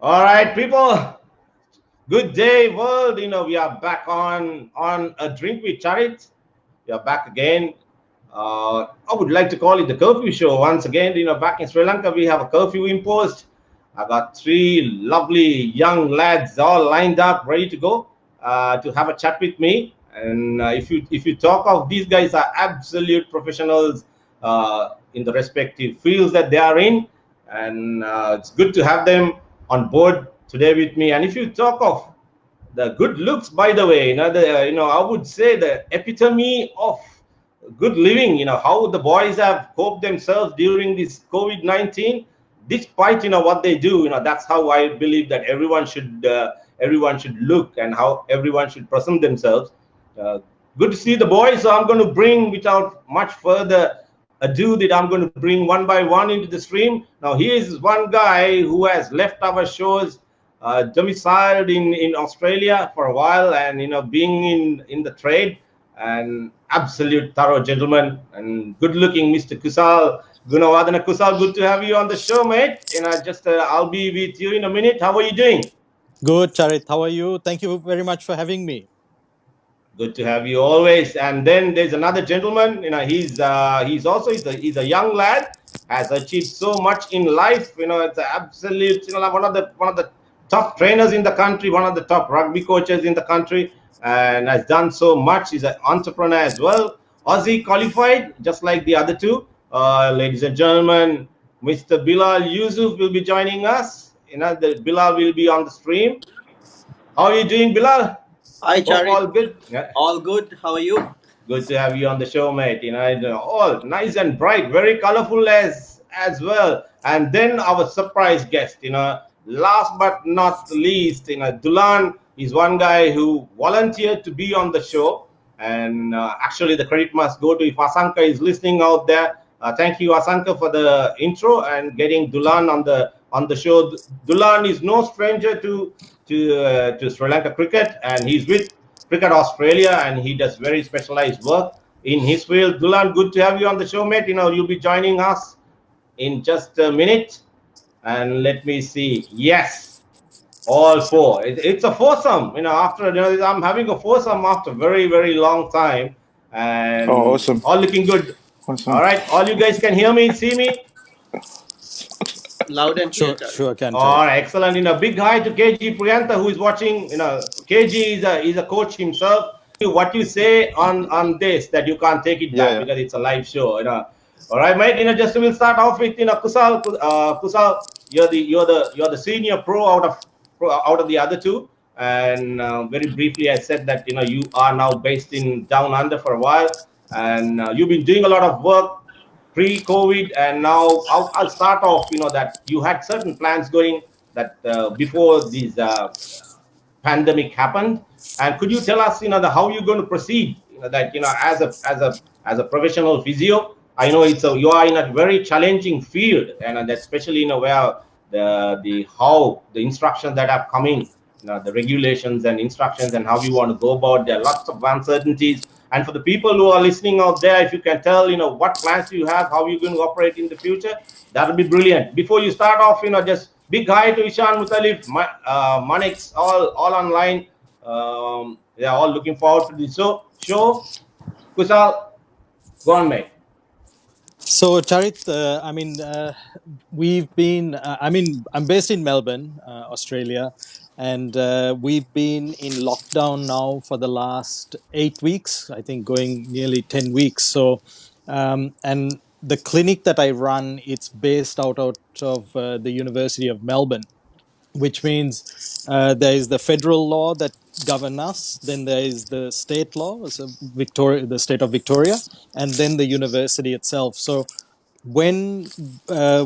All right, people. Good day, world. We are back on a drink with Charit. We are back again. I would like to call it the curfew show once again. Back in Sri Lanka, we have a curfew imposed. I got three lovely young lads all lined up, ready to go to have a chat with me. And if you talk of these guys are absolute professionals in the respective fields that they are in, and it's good to have them on board today with me. And if you talk of the good looks, by the way, I would say the epitome of good living. How the boys have coped themselves during this COVID-19, despite what they do. That's how I believe that everyone should look, and how everyone should present themselves. Uh, Good to see the boys. So I'm going to bring, without much further ado, that I'm going to bring one by one into the stream. Now, here is one guy who has left our shows, domiciled in Australia for a while, and being in the trade, and absolute thorough gentleman and good looking Mr. Kusal. Gunawardana Kusal, good to have you on the show, mate. Just I'll be with you in a minute. How are you doing? Good, Charit. How are you? Thank you very much for having me. Good to have you always. And then there's another gentleman. He's a young lad, has achieved so much in life. It's an absolute, like one of the top trainers in the country, one of the top rugby coaches in the country, and has done so much. He's an entrepreneur as well. Aussie qualified, just like the other two. Ladies and gentlemen, Mr. Bilal Yusuf will be joining us. The Bilal will be on the stream. How are you doing, Bilal? Hi, Hope Charit. all good. Yeah. All good. How are you? Good to have you on the show, mate. All nice and bright, very colorful as well. And then our surprise guest, last but not least, Dulan is one guy who volunteered to be on the show. And actually, the credit must go to, if Asanka is listening out there. Thank you, Asanka, for the intro and getting Dulan on the show. Dulan is no stranger to Sri Lanka cricket, and he's with Cricket Australia, and he does very specialized work in his field. Dulan, good to have you on the show, mate. You'll be joining us in just a minute. And let me see. Yes, all four. It's a foursome. After I'm having a foursome after very, very long time, Oh, and awesome. all looking good. All Awesome. right, all you guys can hear me, see me. Loud and clear, Sure, Charit. sure, can, All Charit. right, excellent. Big hi to KG Priyanta who is watching. KG is a coach himself. What you say on this, that you can't take it Yeah, back yeah. because it's a live show. All right, mate. Just we'll start off with Kusal. Kusal, you're the senior pro out of the other two. And very briefly, I said that you are now based in Down Under for a while, and you've been doing a lot of work pre-COVID, and now I'll start off. That you had certain plans going that before this pandemic happened, and could you tell us, how you're going to proceed? That as a professional physio, I know you are in a very challenging field, and that especially where the how the instructions that are coming, the regulations and instructions, and how you want to go about. There are lots of uncertainties. And for the people who are listening out there, if you can tell, what plans do you have, how you're going to operate in the future, that would be brilliant. Before you start off, just big hi to Ishan, Mutalif, Manix, all online. They're all looking forward to this show. Kusal, go on, mate. So, Charit, we've been, I'm based in Melbourne, Australia, and we've been in lockdown now for the last 8 weeks, I think going nearly 10 weeks. So, and the clinic that I run, it's based out of the University of Melbourne, which means there is the federal law that govern us, then there is the state law, so Victoria, the state of Victoria, and then the university itself. So when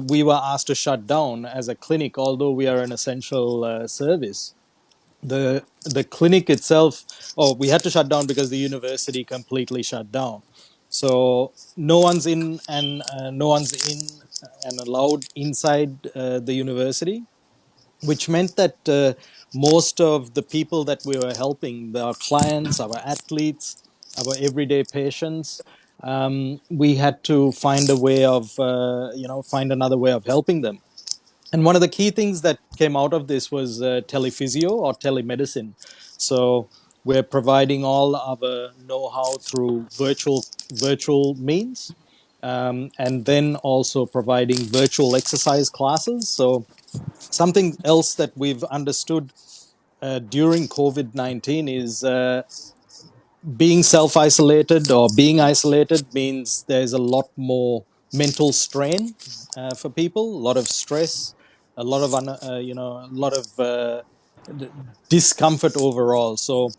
we were asked to shut down as a clinic, although we are an essential service, the clinic itself, we had to shut down because the university completely shut down. So no one's in and allowed inside the university, which meant that most of the people that we were helping, our clients, our athletes, our everyday patients, we had to find a way of, find another way of helping them. And one of the key things that came out of this was telephysio or telemedicine. So we're providing all our know-how through virtual means, and then also providing virtual exercise classes. So something else that we've understood during COVID-19 is being self isolated or being isolated means there's a lot more mental strain for people, a lot of stress, a lot of a lot of discomfort overall. So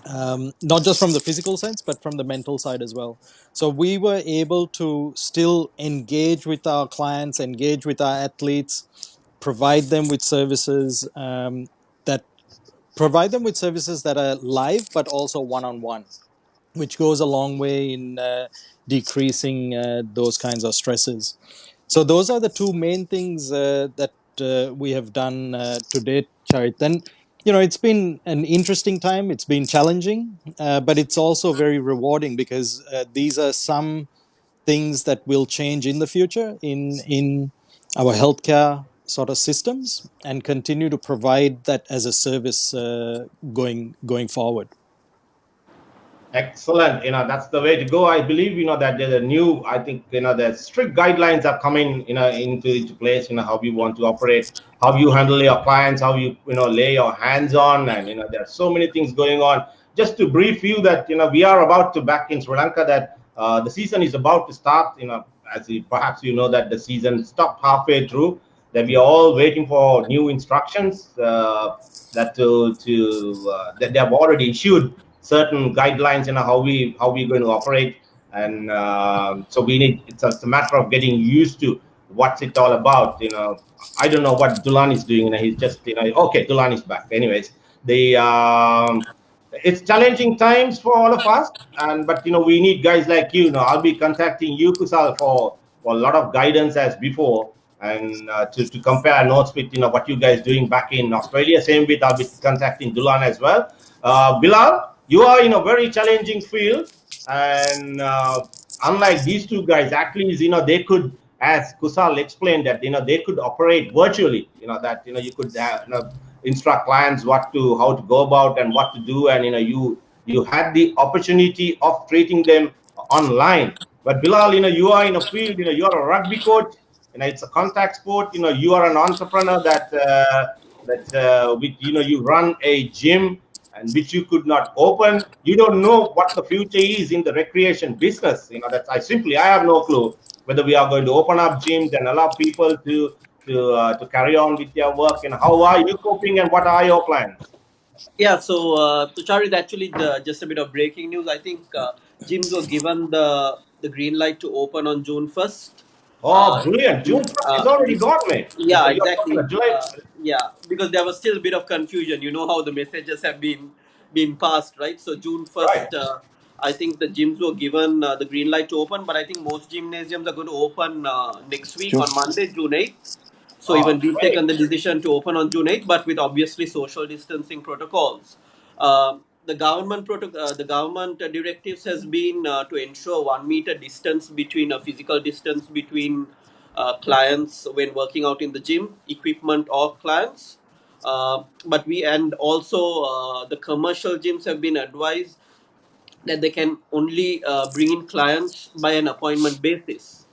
not just from the physical sense, but from the mental side as well. So we were able to still engage with our clients, engage with our athletes, provide them with services that are live, but also one on one, which goes a long way in decreasing those kinds of stresses. So those are the two main things that we have done to date, Charit. Then, it's been an interesting time. It's been challenging, but it's also very rewarding because these are some things that will change in the future in our healthcare sort of systems and continue to provide that as a service going forward. Excellent. That's the way to go. I believe, that there's a new, I think, the strict guidelines are coming, into place, how you want to operate, how you handle your clients, how you, lay your hands on. And, there are so many things going on. Just to brief you that, we are about to back in Sri Lanka, that the season is about to start, as perhaps that the season stopped halfway through, that we are all waiting for new instructions, that they have already issued certain guidelines, how we going to operate. And so we need, it's a matter of getting used to what's it all about. I don't know what Dulan is doing. He's just, okay, Dulan is back. Anyways, the it's challenging times for all of us, and but we need guys like you. I'll be contacting you, Kusal, for a lot of guidance as before, and to compare notes with what you guys doing back in Australia. Same with, I'll be contacting Dulan as well. Bilal, you are in a very challenging field, and unlike these two guys, actually, they could, as Kusal explained, that they could operate virtually. That you could instruct clients how to go about and what to do, and you had the opportunity of treating them online. But Bilal, you are in a field, you are a rugby coach, it's a contact sport. You are an entrepreneur that with you run a gym, and which you could not open. You don't know what the future is in the recreation business. That's I have no clue whether we are going to open up gyms and allow people to carry on with their work. And how are you coping, and what are your plans? Yeah, so Charit, actually, just a bit of breaking news. I think gyms were given the green light to open on June 1st. Oh, brilliant! We, June 1st is already gone, mate. yeah, You're talking exactly. about July. Yeah, because there was still a bit of confusion. You know how the messages have been passed, right? So June Right, first, I think the gyms were given the green light to open, but I think most gymnasiums are going to open next week Sure. on Monday, June 8th. So even oh we've great. taken the decision to open on June 8th, but with obviously social distancing protocols. The government directives has been to ensure 1 meter distance between a physical distance between clients when working out in the gym, equipment or clients. But we and also the commercial gyms have been advised that they can only bring in clients by an appointment basis.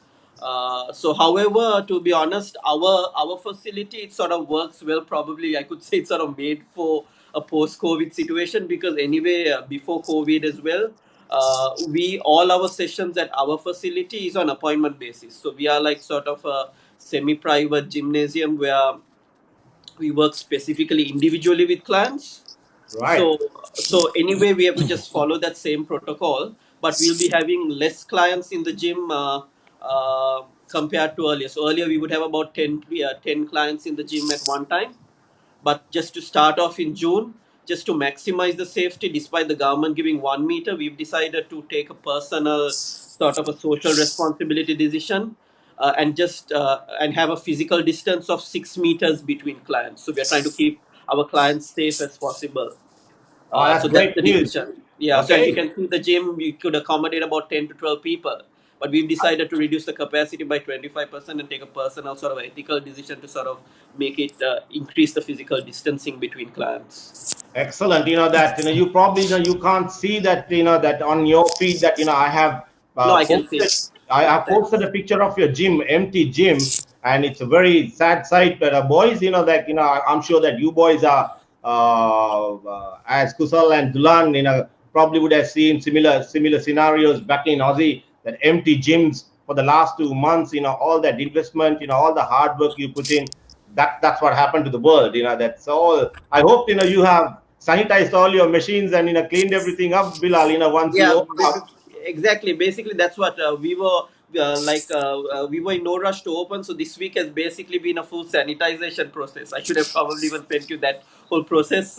So, however, to be honest, our facility, it sort of works well. Probably, I could say it's sort of made for a post-COVID situation, because anyway, before COVID as well, we all our sessions at our facility is on appointment basis. So we are like sort of a semi-private gymnasium where we work specifically individually with clients. Right. So anyway, we have to just follow that same protocol, but we'll be having less clients in the gym compared to earlier. So earlier we would have about 10 clients in the gym at one time, but just to start off in June, just to maximize the safety, despite the government giving 1 meter, we've decided to take a personal sort of a social responsibility decision, and have a physical distance of 6 meters between clients. So we are trying to keep our clients safe as possible. Oh, So that's that's great the news. decision. Yeah. So as you Okay. can see, the gym, we could accommodate about 10 to 12 people. But we've decided to reduce the capacity by 25% and take a personal sort of ethical decision to sort of make it increase the physical distancing between clients. Excellent. You know that you probably you can't see that that on your feed that I have No, I can see. posted. I have posted Thanks. a picture of your gym, empty gym, and it's a very sad sight. But boys, that I'm sure that you boys are as Kusal and Dulan, probably would have seen similar scenarios back in Aussie. That empty gyms for the last 2 months. All that investment. All the hard work you put in. That's what happened to the world. That's all. I hope you have sanitized all your machines and cleaned everything up, Bilal. Once you Yeah, open up. exactly. Basically, that's what we were we were in no rush to open. So this week has basically been a full sanitization process. I should have probably even sent you that whole process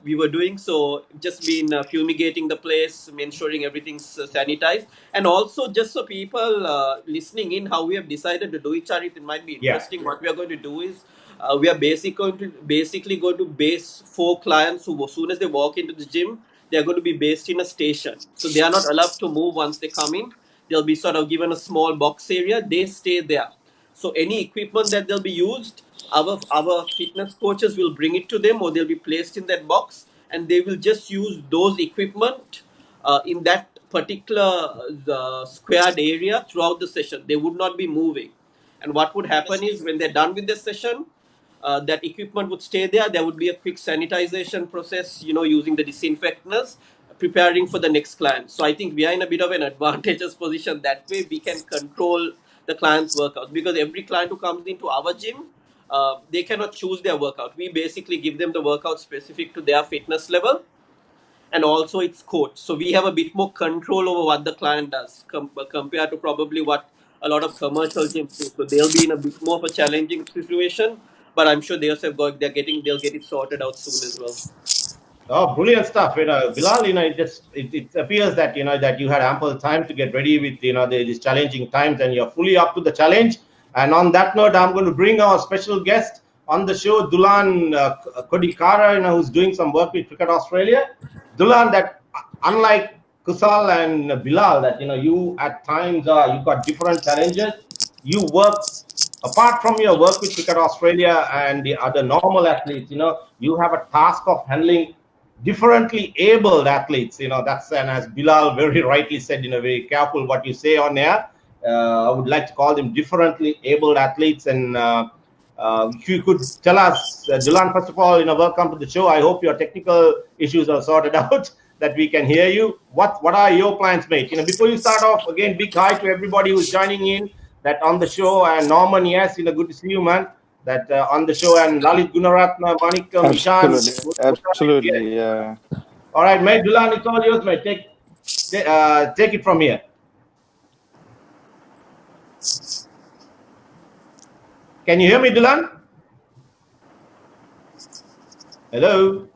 we were doing. So just been fumigating the place, ensuring everything's sanitized, and also just so people listening in, how we have decided to do it, Charit, it might be Yeah. interesting. What we are going to do is we are basically going to base 4 clients who, as soon as they walk into the gym, they are going to be based in a station. So they are not allowed to move once they come in. They'll be sort of given a small box area. They stay there. So any equipment that they'll be used, our fitness coaches will bring it to them, or they'll be placed in that box, and they will just use those equipment in that particular squared area throughout the session. They would not be moving. And what would happen is when they're done with the session, that equipment would stay there. There would be a quick sanitization process, using the disinfectants, preparing for the next client. So I think we are in a bit of an advantageous position. That way we can control the client's workouts, because every client who comes into our gym, they cannot choose their workout. We basically give them the workout specific to their fitness level, and also it's coach. So we have a bit more control over what the client does compared to probably what a lot of commercial gyms do. So they'll be in a bit more of a challenging situation, but I'm sure they'll get it sorted out soon as well. Oh, brilliant stuff. Bilal, it appears that that you had ample time to get ready with these challenging times, and you're fully up to the challenge. And on that note, I'm going to bring our special guest on the show, Dulan Kodikara, who's doing some work with Cricket Australia. Dulan, that unlike Kusal and Bilal, that you at times you've got different challenges. You work apart from your work with Cricket Australia and the other normal athletes. You have a task of handling differently abled athletes. That's, and as Bilal very rightly said, very careful what you say on air. I would like to call them differently abled athletes. And if you could tell us, Dulan, first of all, welcome to the show. I hope your technical issues are sorted out, that we can hear you. What are your plans, mate? Before you start off, again, big hi to everybody who's joining in that on the show. And Norman, yes, good to see you, man. That on the show, and Lalit Gunaratna, Manikam, Ishan. Absolutely, absolutely. Yes. Yeah. All right, mate. Dulan, it's all yours, mate. Take it from here. Can you hear me, Dulan? Hello.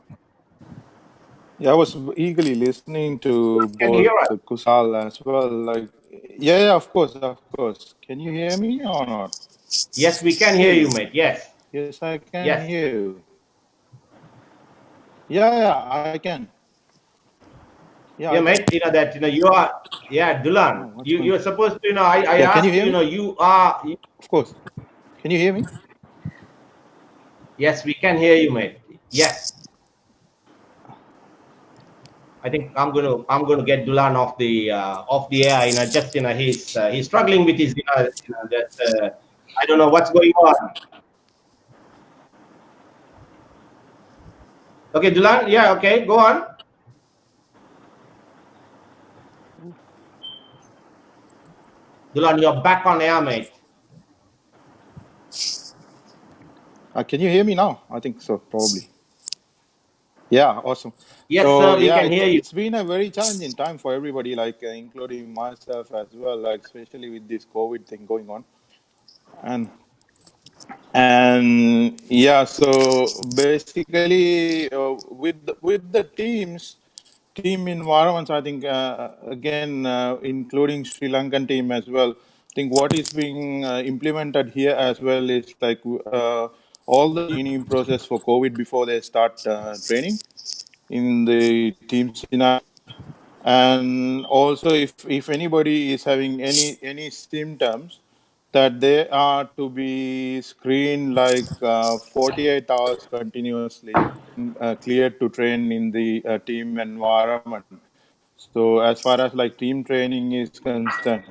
Yeah, I was eagerly listening to Can you both hear us? Kusal as well. Like, yeah, of course, of course. Can you hear me or not? Yes, we can hear you, Hey, mate. Yes. yes, I can Yes. hear you. Yeah, I can. Yeah, I Yeah, can. mate. That you are. Yeah, Oh, Dulan. what's You're going? supposed to. I Yeah, can you asked hear you. me? You are. Of course. Can you hear me? Yes, we can hear you, mate. Yes. I think I'm gonna get Dulan off the air. Just he's struggling with his that I don't know what's going on. Okay, Dulan. Yeah. Okay. Go on. Dulan, you're back on air, mate. Can you hear me now? I think so, probably. Yeah, awesome. Yes, So sir. We yeah, can it's hear you. it's been a very challenging time for everybody, like including myself as well, like especially with this COVID thing going on. And yeah, so basically with the team environments, I think again including Sri Lankan team as well. I think what is being implemented here as well is like all the training process for COVID before they start training in the team scenario. And also, if anybody is having any symptoms, that they are to be screened like 48 hours continuously, cleared to train in the team environment. So as far as like team training is concerned,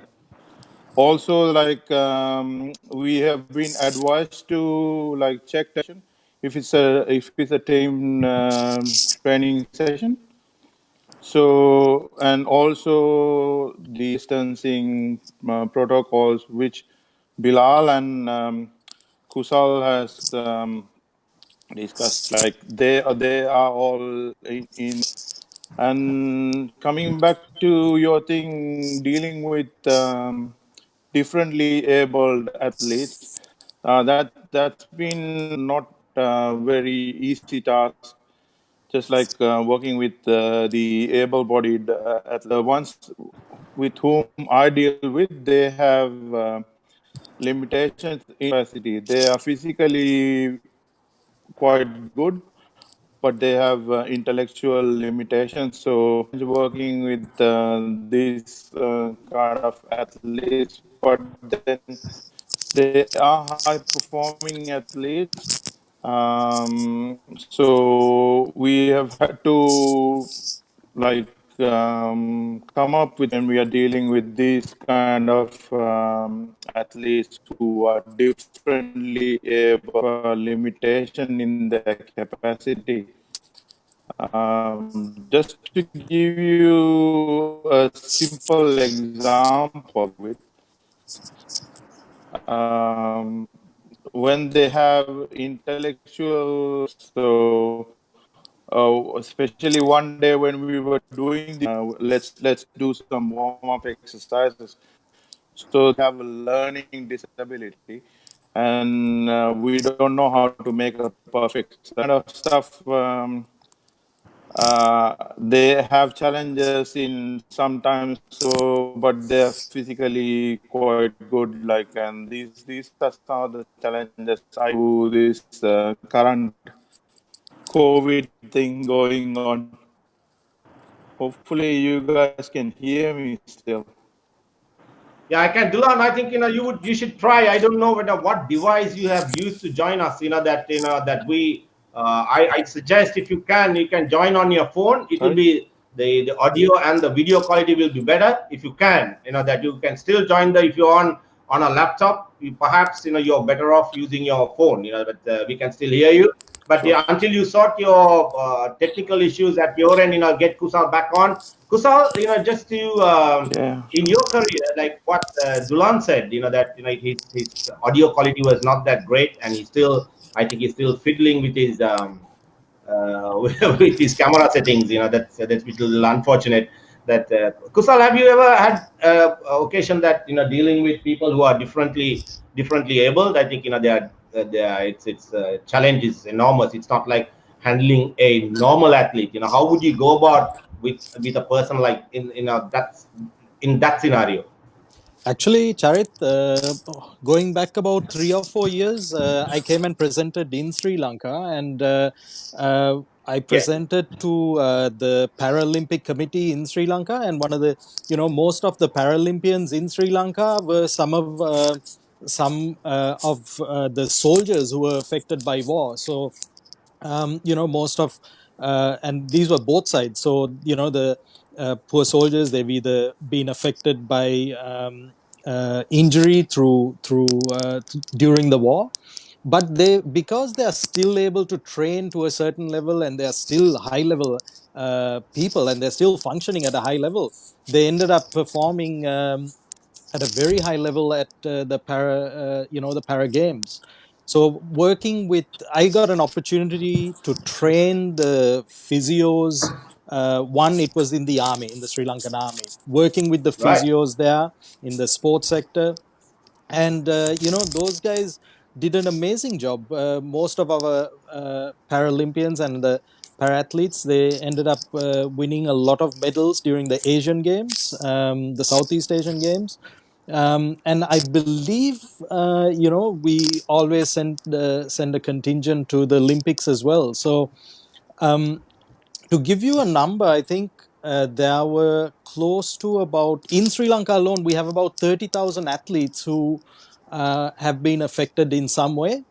also like we have been advised to like check if it's a team training session. So, and also the distancing protocols which Bilal and Kusal has discussed, like they are all in. And coming back to your thing, dealing with differently abled athletes, that's been not a very easy task. Just like working with the able-bodied ones with whom I deal with, they have limitations in capacity. They are physically quite good, but they have intellectual limitations. So working with these kind of athletes, but then they are high-performing athletes. So we have had to like come up with, and we are dealing with these kind of athletes who are differently able, limitation in their capacity. Just to give you a simple example of it, when they have intellectual, so especially one day when we were doing the let's do some warm up exercises. So they have a learning disability, and we don't know how to make a perfect kind of stuff. They have challenges in sometimes, so but they're physically quite good. Like, and these are some of the challenges I do this current COVID thing going on. Hopefully, you guys can hear me still. Yeah, I can. Dulan, I think you should try. I don't know whether what device you have used to join us. That we. I suggest if you can join on your phone. It will Sorry. be the audio and the video quality will be better if you can. That you can still join the if you're on a laptop. Perhaps you're better off using your phone. But we can still hear you. But Sure. until you sort your technical issues at your end, get Kusal back on. Kusal, just to Yeah. in your career, like what Dulan said, that his audio quality was not that great, and I think he's still fiddling with his with his camera settings. That's a little unfortunate. That Kusal, have you ever had occasion that dealing with people who are differently abled? I think it's challenge is enormous. It's not like handling a normal athlete. How would you go about with a person like that's in that scenario? Actually, Charit, going back about 3 or 4 years, I came and presented in Sri Lanka, and I Yeah, presented to the Paralympic Committee in Sri Lanka. And one of the, most of the Paralympians in Sri Lanka were some of the soldiers who were affected by war. So most of and these were both sides. So the poor soldiers, they've either been affected by injury during the war, but they, because they are still able to train to a certain level, and they are still high level people, and they're still functioning at a high level, they ended up performing at a very high level at the para games. So working with, I got an opportunity to train the physios. One, it was in the army, in the Sri Lankan army, working with the right. physios there in the sports sector. And those guys did an amazing job. Most of our Paralympians and the parathletes, they ended up winning a lot of medals during the Asian Games, the Southeast Asian Games. And I believe we always send a contingent to the Olympics as well. So um, to give you a number, I think there were close to about, in Sri Lanka alone, we have about 30,000 athletes who have been affected in some way.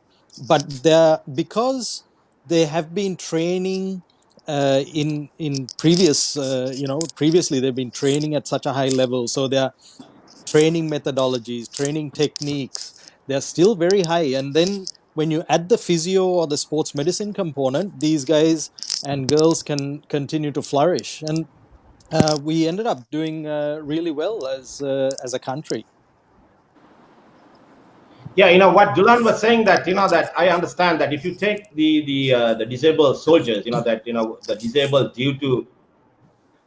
But because they have been training in previous, previously they've been training at such a high level. So their training methodologies, training techniques, they're still very high. And then when you add the physio or the sports medicine component, these guys and girls can continue to flourish. And we ended up doing really well as a country. Yeah, what Dulan was saying, that that I understand that if you take the disabled soldiers, that the disabled due to,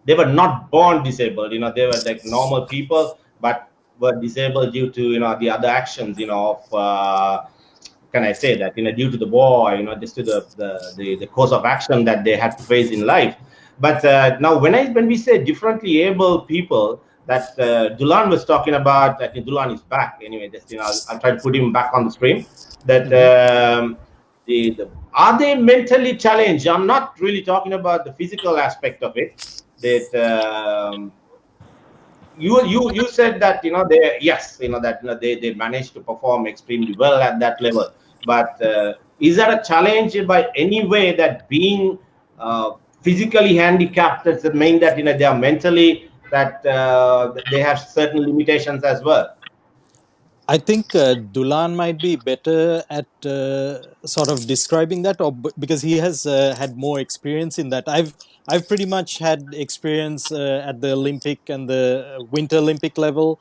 they were not born disabled, they were like normal people, but were disabled due to the other actions, of can I say that, due to the war, just to the course of action that they had to face in life. But now when we say differently able people, that Dulan was talking about, I think Dulan is back anyway. Just I'll try to put him back on the screen. That Mhm. are they mentally challenged? I'm not really talking about the physical aspect of it. That you said that they, yes, that they managed to perform extremely well at that level, but is that a challenge by any way, that being physically handicapped doesn't mean that they are mentally, that they have certain limitations as well? I think Dulan might be better at sort of describing that, or because he has had more experience in that. I've pretty much had experience at the Olympic and the Winter Olympic level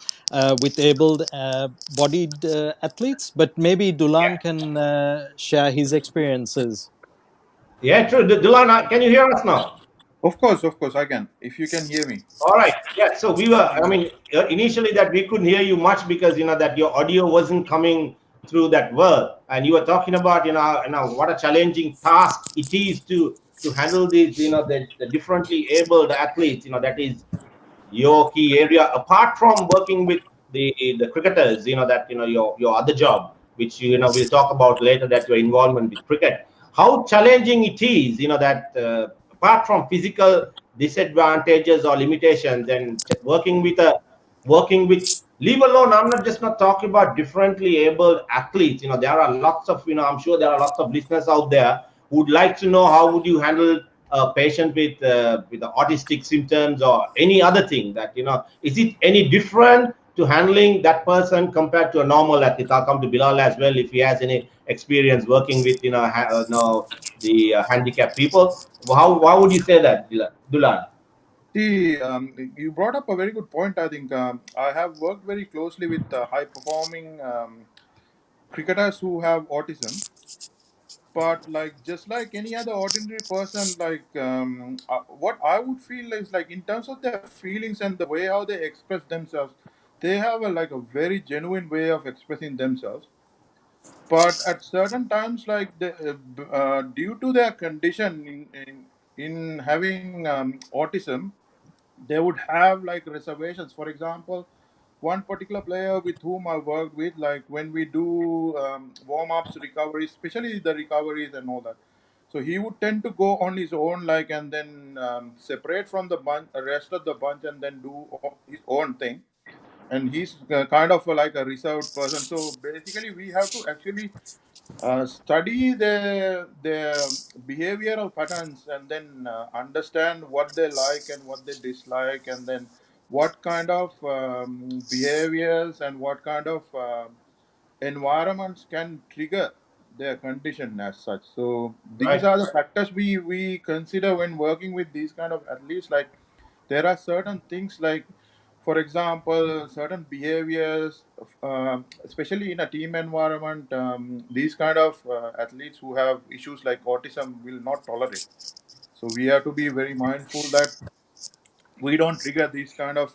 with able-bodied athletes, but maybe Yeah, Dulan can share his experiences. yeah, true. Dulan, can you hear us now? Of course, I can. If you can hear me. All right. Yeah. So we were, I mean, initially that we couldn't hear you much because, that your audio wasn't coming through that well. And you were talking about, what a challenging task it is to handle these, the differently abled athletes, that is your key area, apart from working with the cricketers, that your other job, which we'll talk about later, that your involvement with cricket, how challenging it is, that apart from physical disadvantages or limitations, and working with, leave alone, I'm not just not talking about differently abled athletes. There are lots of, I'm sure there are lots of listeners out there who would like to know how would you handle a patient with the autistic symptoms or any other thing, that is it any different to handling that person compared to a normal athlete? I'll come to Bilal as well if he has any experience working with the handicapped people. How would you say that, Dulan? See, you brought up a very good point. I think I have worked very closely with high performing cricketers who have autism. But like just like any other ordinary person, like what I would feel is like in terms of their feelings and the way how they express themselves, they have like a very genuine way of expressing themselves. But at certain times, like due to their condition in having autism, they would have like reservations. For example, one particular player with whom I worked with, like when we do warm ups, recoveries, especially the recoveries and all that. So he would tend to go on his own, like, and then separate from the rest of the bunch, and then do his own thing. And he's kind of like a reserved person. So basically, we have to actually study their behavioral patterns, and then understand what they like and what they dislike, and then what kind of behaviors and what kind of environments can trigger their condition as such. So these Right. are the factors we consider when working with these kind of athletes. Like there are certain things like, for example, certain behaviors, especially in a team environment, these kind of athletes who have issues like autism will not tolerate. So we have to be very mindful that we don't trigger these kind of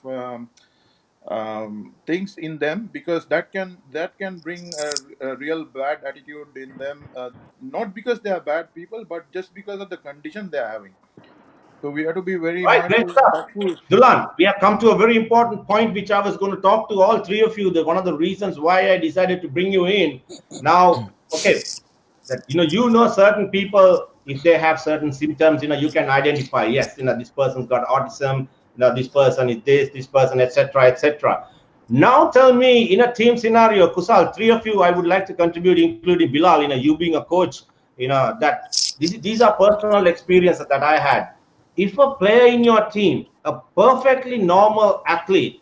things in them, because that can bring a real bad attitude in them, not because they are bad people, but just because of the condition they are having. So we have to be very Right, great mindful and stuff. thoughtful. Dulan, we have come to a very important point which I was going to talk to all three of you. One of the reasons why I decided to bring you in. Now, okay, that certain people, if they have certain symptoms, you can identify, yes, this person's got autism, this person is this person, etc., etc. Now tell me, in a team scenario, Kusal, three of you, I would like to contribute, including Bilal, you being a coach, that these are personal experiences that I had. If a player in your team, a perfectly normal athlete,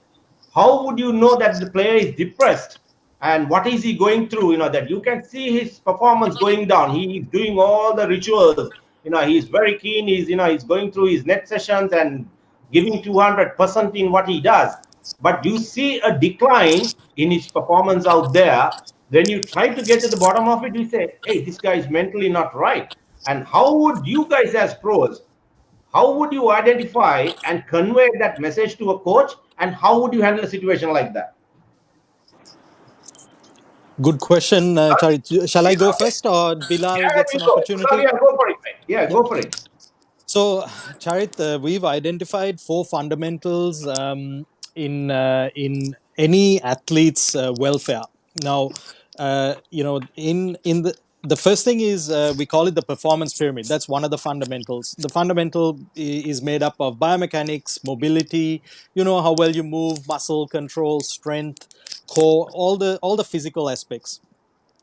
how would you know that the player is depressed, and what is he going through, that you can see his performance going down. He is doing all the rituals, he's very keen, he's going through his net sessions and giving 200% in what he does, but you see a decline in his performance out there. Then you try to get to the bottom of it, you say, hey, this guy is mentally not right. And how would you guys, as pros, how would you identify and convey that message to a coach, and how would you handle a situation like that? Good question, Charit. Shall I go Yeah, first, or yeah, Bilal yeah, gets you an go. Kusal, opportunity? yeah, go for it, mate. Yeah, Yep. go for it. So, Charit, we've identified four fundamentals in any athlete's welfare. Now, in the first thing is we call it the performance pyramid. That's one of the fundamentals. The fundamental is made up of biomechanics, mobility. You know how well you move, muscle control, strength, core, all the physical aspects.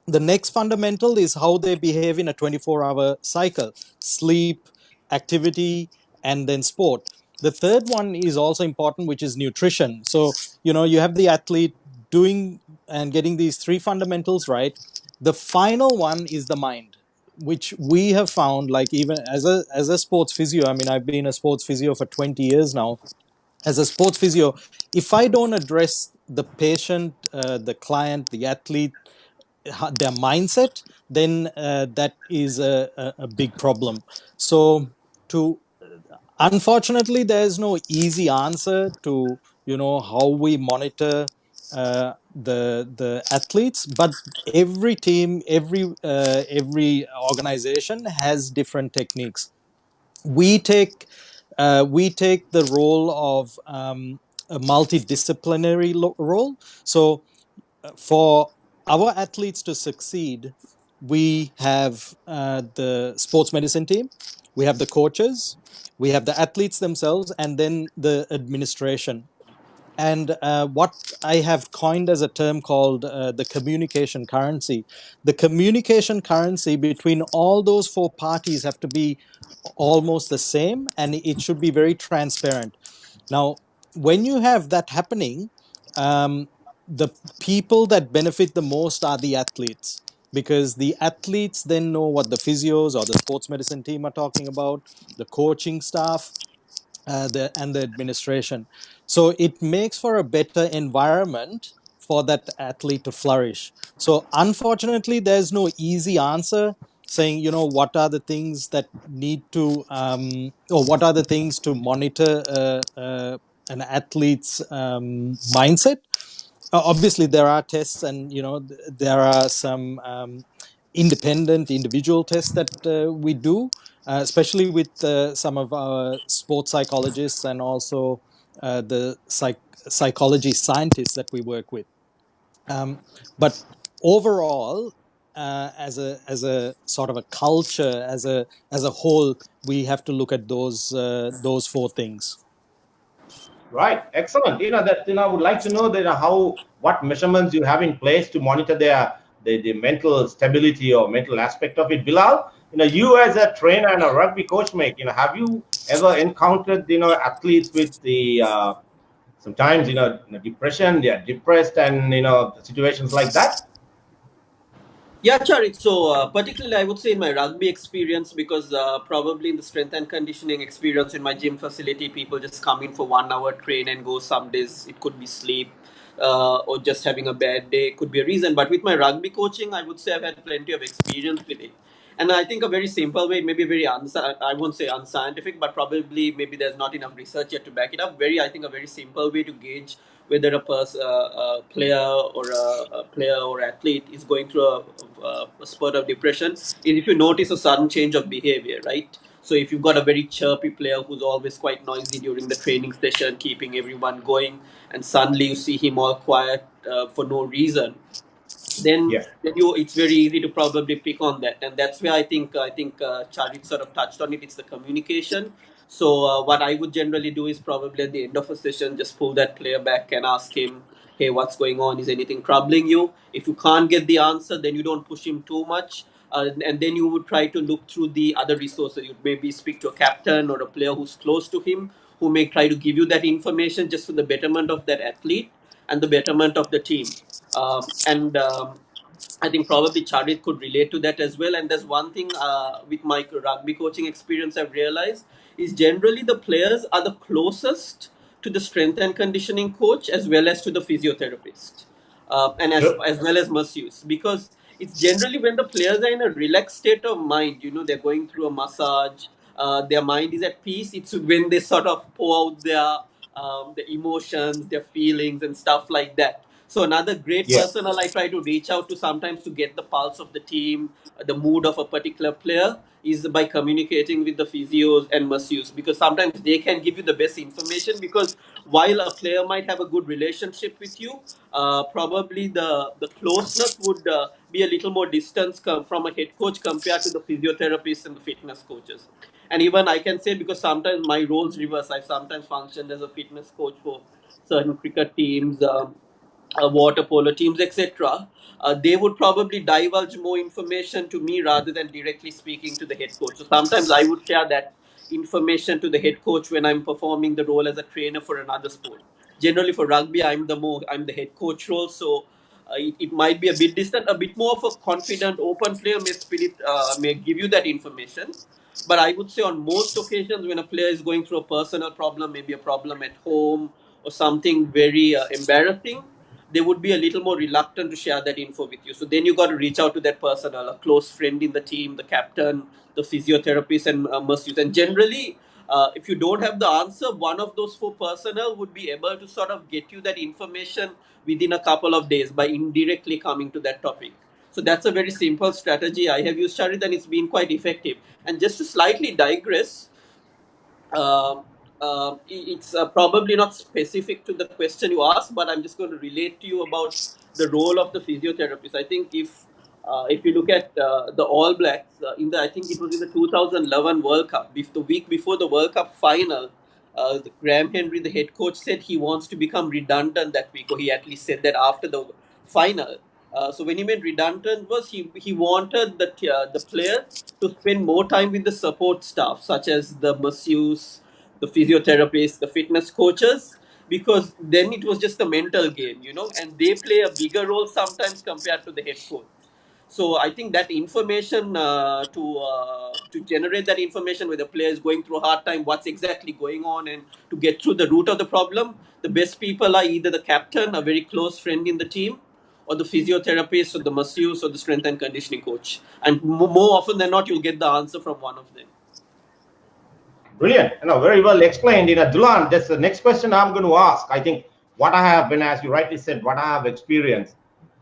The next fundamental is how they behave in a 24-hour cycle: sleep, activity, and then sport. The third one is also important, which is nutrition. So, you have the athlete doing and getting these three fundamentals right. The final one is the mind, which we have found, like, even as a sports physio. I mean, I've been a sports physio for 20 years now. As a sports physio, if I don't address the patient, the client, the athlete, their mindset, then that is a big problem. So, to unfortunately, there's no easy answer to how we monitor the athletes, but every team, every organization has different techniques. We take the role of a multidisciplinary role. So, for our athletes to succeed, we have the sports medicine team, we have the coaches, we have the athletes themselves, and then the administration. And what I have coined as a term called the communication currency. The communication currency between all those four parties have to be almost the same, and it should be very transparent. Now, when you have that happening, the people that benefit the most are the athletes, because the athletes then know what the physios or the sports medicine team are talking about, the coaching staff, and the administration. So it makes for a better environment for that athlete to flourish. So unfortunately, there's no easy answer saying, what are the things that need to, or what are the things to monitor an athlete's mindset. Obviously, there are tests, and there are some independent individual tests that we do, especially with some of our sports psychologists, and also the psychology scientists that we work with. But overall, as a sort of a culture, as a whole, we have to look at those four things. Right, excellent. That I would like to know that how, what measurements you have in place to monitor the mental stability or mental aspect of it. Bilal, you as a trainer and a rugby coach, mate, have you ever encountered athletes with the sometimes depression, they are depressed, and situations like that? Yeah, Charit. So, particularly, I would say in my rugby experience, because probably in the strength and conditioning experience in my gym facility, people just come in for 1 hour, train and go. Some days it could be sleep, or just having a bad day. Could be a reason. But with my rugby coaching, I would say I've had plenty of experience with it. And I think a very simple way, maybe very I won't say unscientific, but probably maybe there's not enough research yet to back it up. I think a very simple way to gauge whether a player or a player or athlete is going through a spurt of depression is if you notice a sudden change of behavior, right? So if you've got a very chirpy player who's always quite noisy during the training session, keeping everyone going, and suddenly you see him all quiet for no reason, then Yeah. it's very easy to probably pick on that, and that's where I think Charit sort of touched on it. It's the communication. So what I would generally do is probably at the end of a session just pull that player back and ask him, hey, what's going on, is anything troubling you? If you can't get the answer, then you don't push him too much, and then you would try to look through the other resources. You'd maybe speak to a captain or a player who's close to him, who may try to give you that information just for the betterment of that athlete and the betterment of the team. And I think probably Charit could relate to that as well. And there's one thing with my rugby coaching experience I've realized is generally the players are the closest to the strength and conditioning coach as well as to the physiotherapist, and True. as well as masseuse, because it's generally when the players are in a relaxed state of mind, they're going through a massage, their mind is at peace. It's when they sort of pour out the emotions, their feelings, and stuff like that. So another great Yeah. personal I try to reach out to sometimes to get the pulse of the team, the mood of a particular player, is by communicating with the physios and masseurs, because sometimes they can give you the best information. Because while a player might have a good relationship with you, probably the closeness would be a little more distance from a head coach compared to the physiotherapists and the fitness coaches. And even I can say, because sometimes my roles reverse, I've sometimes functioned as a fitness coach for certain cricket teams, water polo teams, etc. They would probably divulge more information to me rather than directly speaking to the head coach. So sometimes I would share that information to the head coach when I'm performing the role as a trainer for another sport. Generally for rugby, I'm the head coach role, so it might be a bit distant. A bit more of a confident, open player may give you that information. But I would say on most occasions, when a player is going through a personal problem, maybe a problem at home or something very embarrassing, they would be a little more reluctant to share that info with you. So then you got to reach out to that person, a close friend in the team, the captain, the physiotherapist, and masseuse. And generally, if you don't have the answer, one of those four personnel would be able to sort of get you that information within a couple of days by indirectly coming to that topic. So that's a very simple strategy I have used, Charit, and it's been quite effective. And just to slightly digress, um, it's probably not specific to the question you asked, but I'm just going to relate to you about the role of the physiotherapist. I think if you look at the All Blacks I think it was in the 2011 World Cup, the week before the World Cup final, Graham Henry, the head coach, said he wants to become redundant that week, or he at least said that after the final. So when he meant redundant was he wanted the players to spend more time with the support staff, such as the masseuse, the physiotherapists, the fitness coaches, because then it was just a mental game, and they play a bigger role sometimes compared to the head coach. So I think that information to generate that information where the player is going through a hard time, what's exactly going on, and to get through the root of the problem, the best people are either the captain, a very close friend in the team, or the physiotherapist, or the masseuse, or the strength and conditioning coach. And more often than not, you'll get the answer from one of them. Brilliant. Very well explained. Dulan, that's the next question I'm going to ask. I think what I have been, as you rightly said, what I have experienced,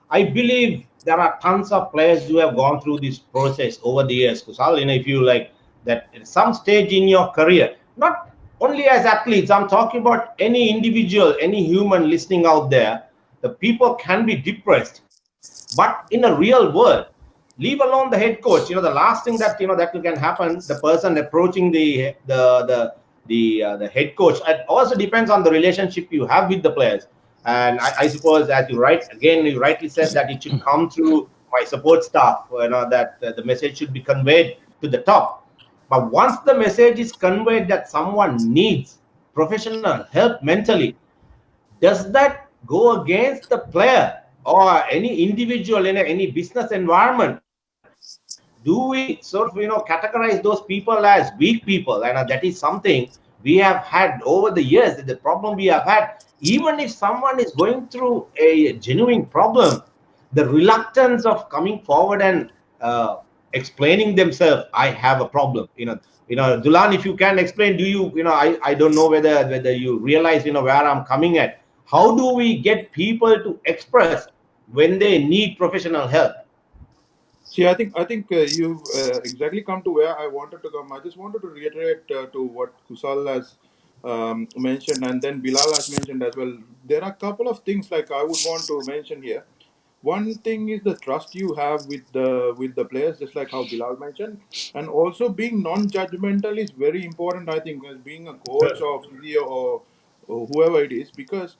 I believe there are tons of players who have gone through this process over the years. Kusal, if you like that at some stage in your career, not only as athletes, I'm talking about any individual, any human listening out there, the people can be depressed. But in a real world, leave alone the head coach, the last thing that that can happen, the person approaching the head coach, it also depends on the relationship you have with the players. And I suppose, as you you rightly said, that it should come through my support staff, that the message should be conveyed to the top. But once the message is conveyed that someone needs professional help mentally, does that go against the player or any individual in any business environment? Do we sort of categorize those people as weak people? And that is something we have had over the years, the problem we have had. Even if someone is going through a genuine problem, the reluctance of coming forward and explaining themselves, I have a problem. Dulan, if you can explain, do I don't know whether you realize where I'm coming at. How do we get people to express when they need professional help? See, I think you've exactly come to where I wanted to come. I just wanted to reiterate to what Kusal has mentioned, and then Bilal has mentioned as well. There are a couple of things like I would want to mention here. one thing is the trust you have with the players, just like how Bilal mentioned, and also being non-judgmental is very important. I think as being a coach or physio or whoever it is, because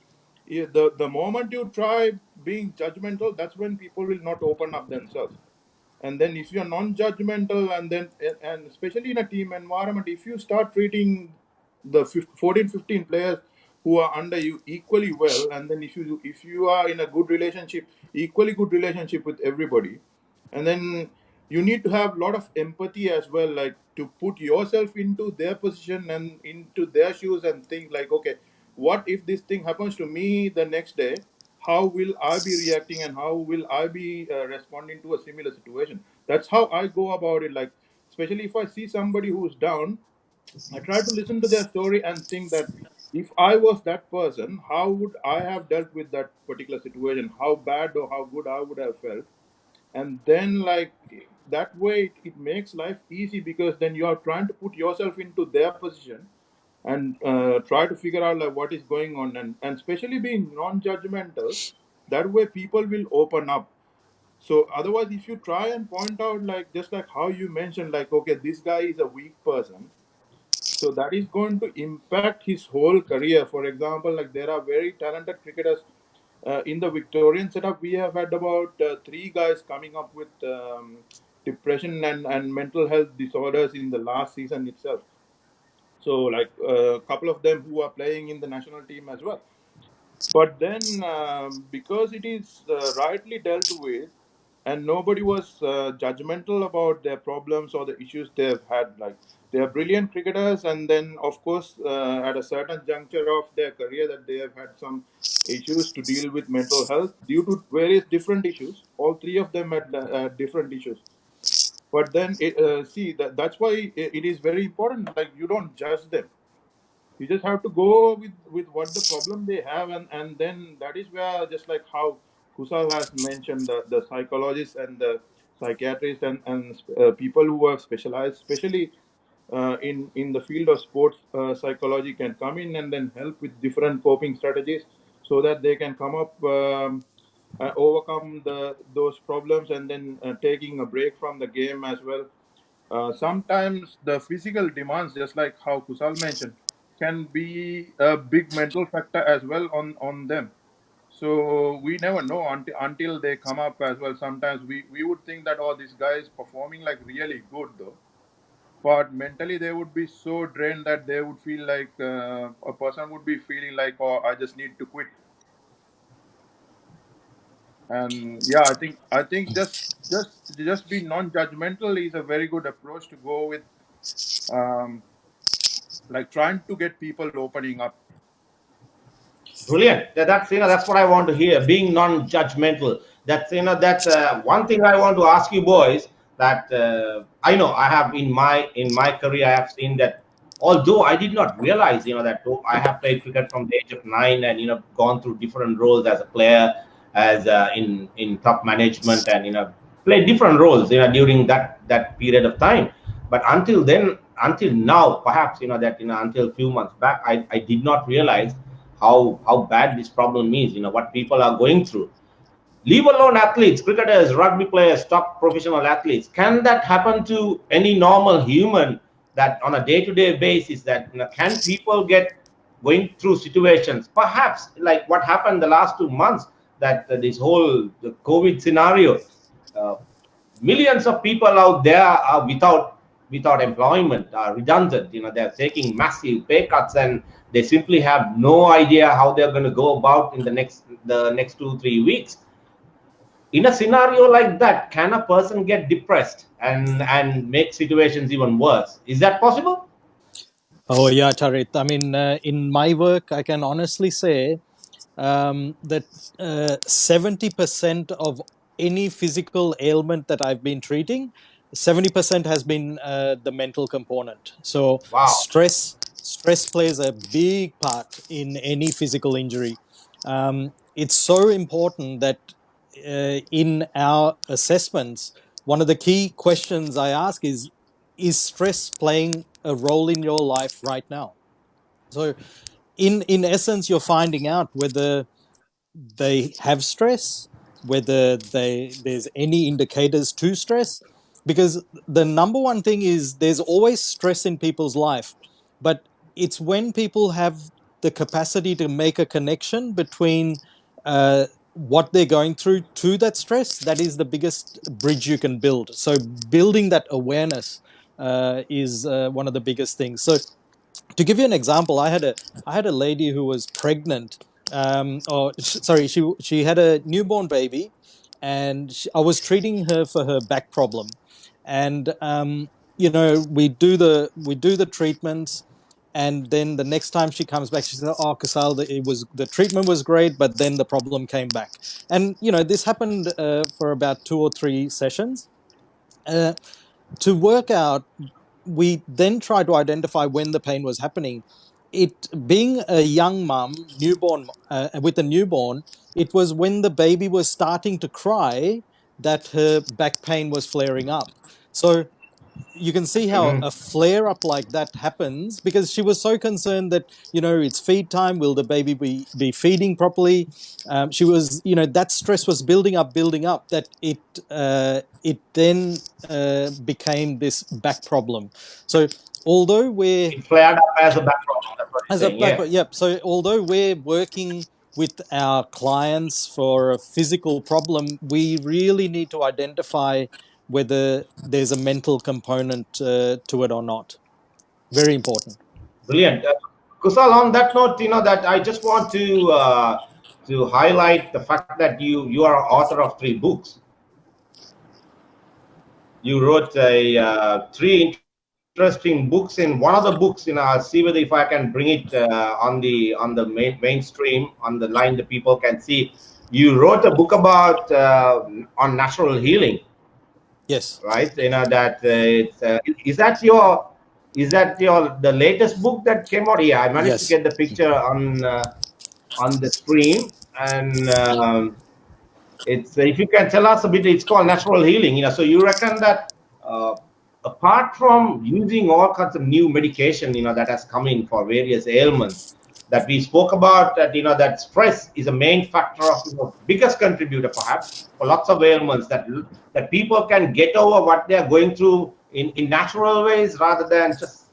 the moment you try being judgmental, that's when people will not open up themselves. And then if you're non-judgmental, and especially in a team environment, if you start treating the 14 15 players who are under you equally well, and then if you are in a good relationship, equally good relationship with everybody, and then you need to have a lot of empathy as well, like to put yourself into their position and into their shoes and think like, okay, what if this thing happens to me the next day? How will I be reacting, and how will I be responding to a similar situation? That's how I go about it. Like, especially if I see somebody who's down, I try to listen to their story and think that if I was that person, how would I have dealt with that particular situation? How bad or how good I would have felt. And then, like, that way, it makes life easy, because then you are trying to put yourself into their position and try to figure out like what is going on, and especially being non-judgmental, that way people will open up. So otherwise, if you try and point out, like just like how you mentioned, like, okay, this guy is a weak person, so that is going to impact his whole career. For example, like there are very talented cricketers in the Victorian setup. We have had about three guys coming up with depression and mental health disorders in the last season itself. So like a couple of them who are playing in the national team as well. But then, because it is rightly dealt with, and nobody was judgmental about their problems or the issues they've had, like they are brilliant cricketers, and then of course, at a certain juncture of their career, that they have had some issues to deal with mental health due to various different issues. All three of them had different issues. But then, see that's why it is very important. Like you don't judge them, you just have to go with what the problem they have, and then that is where, just like how Kusal has mentioned, the psychologists and the psychiatrists and people who are specialized, especially in the field of sports psychology, can come in and then help with different coping strategies, so that they can come up, overcome those problems, and then taking a break from the game as well. Sometimes the physical demands, just like how Kusal mentioned, can be a big mental factor as well on them. So we never know until they come up as well. Sometimes we would think that, oh, this guy is performing like really good though, but mentally they would be so drained that they would feel like, a person would be feeling like, oh, I just need to quit. And yeah, I think just be non-judgmental is a very good approach to go with, um, like trying to get people opening up. Brilliant. That's that's what I want to hear. Being non-judgmental. That's that's one thing I want to ask you boys. That I know I have in my career I have seen that. Although I did not realize that I have played cricket from the age of 9, and gone through different roles as a player, as in top management, and played different roles during that period of time. But until then, until now, perhaps that until a few months back, I did not realize how bad this problem is, what people are going through. Leave alone athletes, cricketers, rugby players, top professional athletes. Can that happen to any normal human, that on a day-to-day basis, that can people get going through situations perhaps like what happened the last 2 months, that this whole the COVID scenario, uh, millions of people out there are without employment, are redundant, they're taking massive pay cuts, and they simply have no idea how they're going to go about in the next 2 3 weeks. In a scenario like that, can a person get depressed and make situations even worse? Is that possible? Oh yeah, Charit. I mean, in my work, I can honestly say that 70% of any physical ailment that I've been treating, 70% has been the mental component. So Wow. stress plays a big part in any physical injury. It's so important that in our assessments, one of the key questions I ask is stress playing a role in your life right now? So in essence, you're finding out whether they have stress whether there's any indicators to stress, because the number one thing is there's always stress in people's life, but it's when people have the capacity to make a connection between what they're going through to that stress, that is the biggest bridge you can build. So building that awareness is one of the biggest things. So to give you an example, I had a lady who was pregnant. Sorry, she had a newborn baby, and I was treating her for her back problem, and we do the treatments, and then the next time she comes back, she said, "Oh, Kasal, the treatment was great, but then the problem came back." And this happened for about 2 or 3 sessions. Uh, to work out, we then tried to identify when the pain was happening. It being a young mum, newborn with a newborn, it was when the baby was starting to cry that her back pain was flaring up. So you can see how a flare up like that happens, because she was so concerned that it's feed time, will the baby be feeding properly. She was, that stress was building up, that it then became this back problem. So although we're It flared up as a back problem. That's what as you're a saying. back Yeah. yep so although we're working with our clients for a physical problem, we really need to identify whether there's a mental component to it or not. Very important. Brilliant. Kusal, on that note, that I just want to highlight the fact that you are author of 3 books. You wrote three interesting books. In one of the books, I'll see whether if I can bring it on the mainstream, on the line, the people can see. You wrote a book about on natural healing, Yes. right? That it's is that your the latest book that came out? Yeah, I managed to Yes. get the picture on the screen, and it's if you can tell us a bit. It's called natural healing. So you reckon that uh, apart from using all kinds of new medication, that has come in for various ailments that we spoke about, that that stress is a main factor of biggest contributor perhaps for lots of ailments, that people can get over what they are going through in natural ways rather than just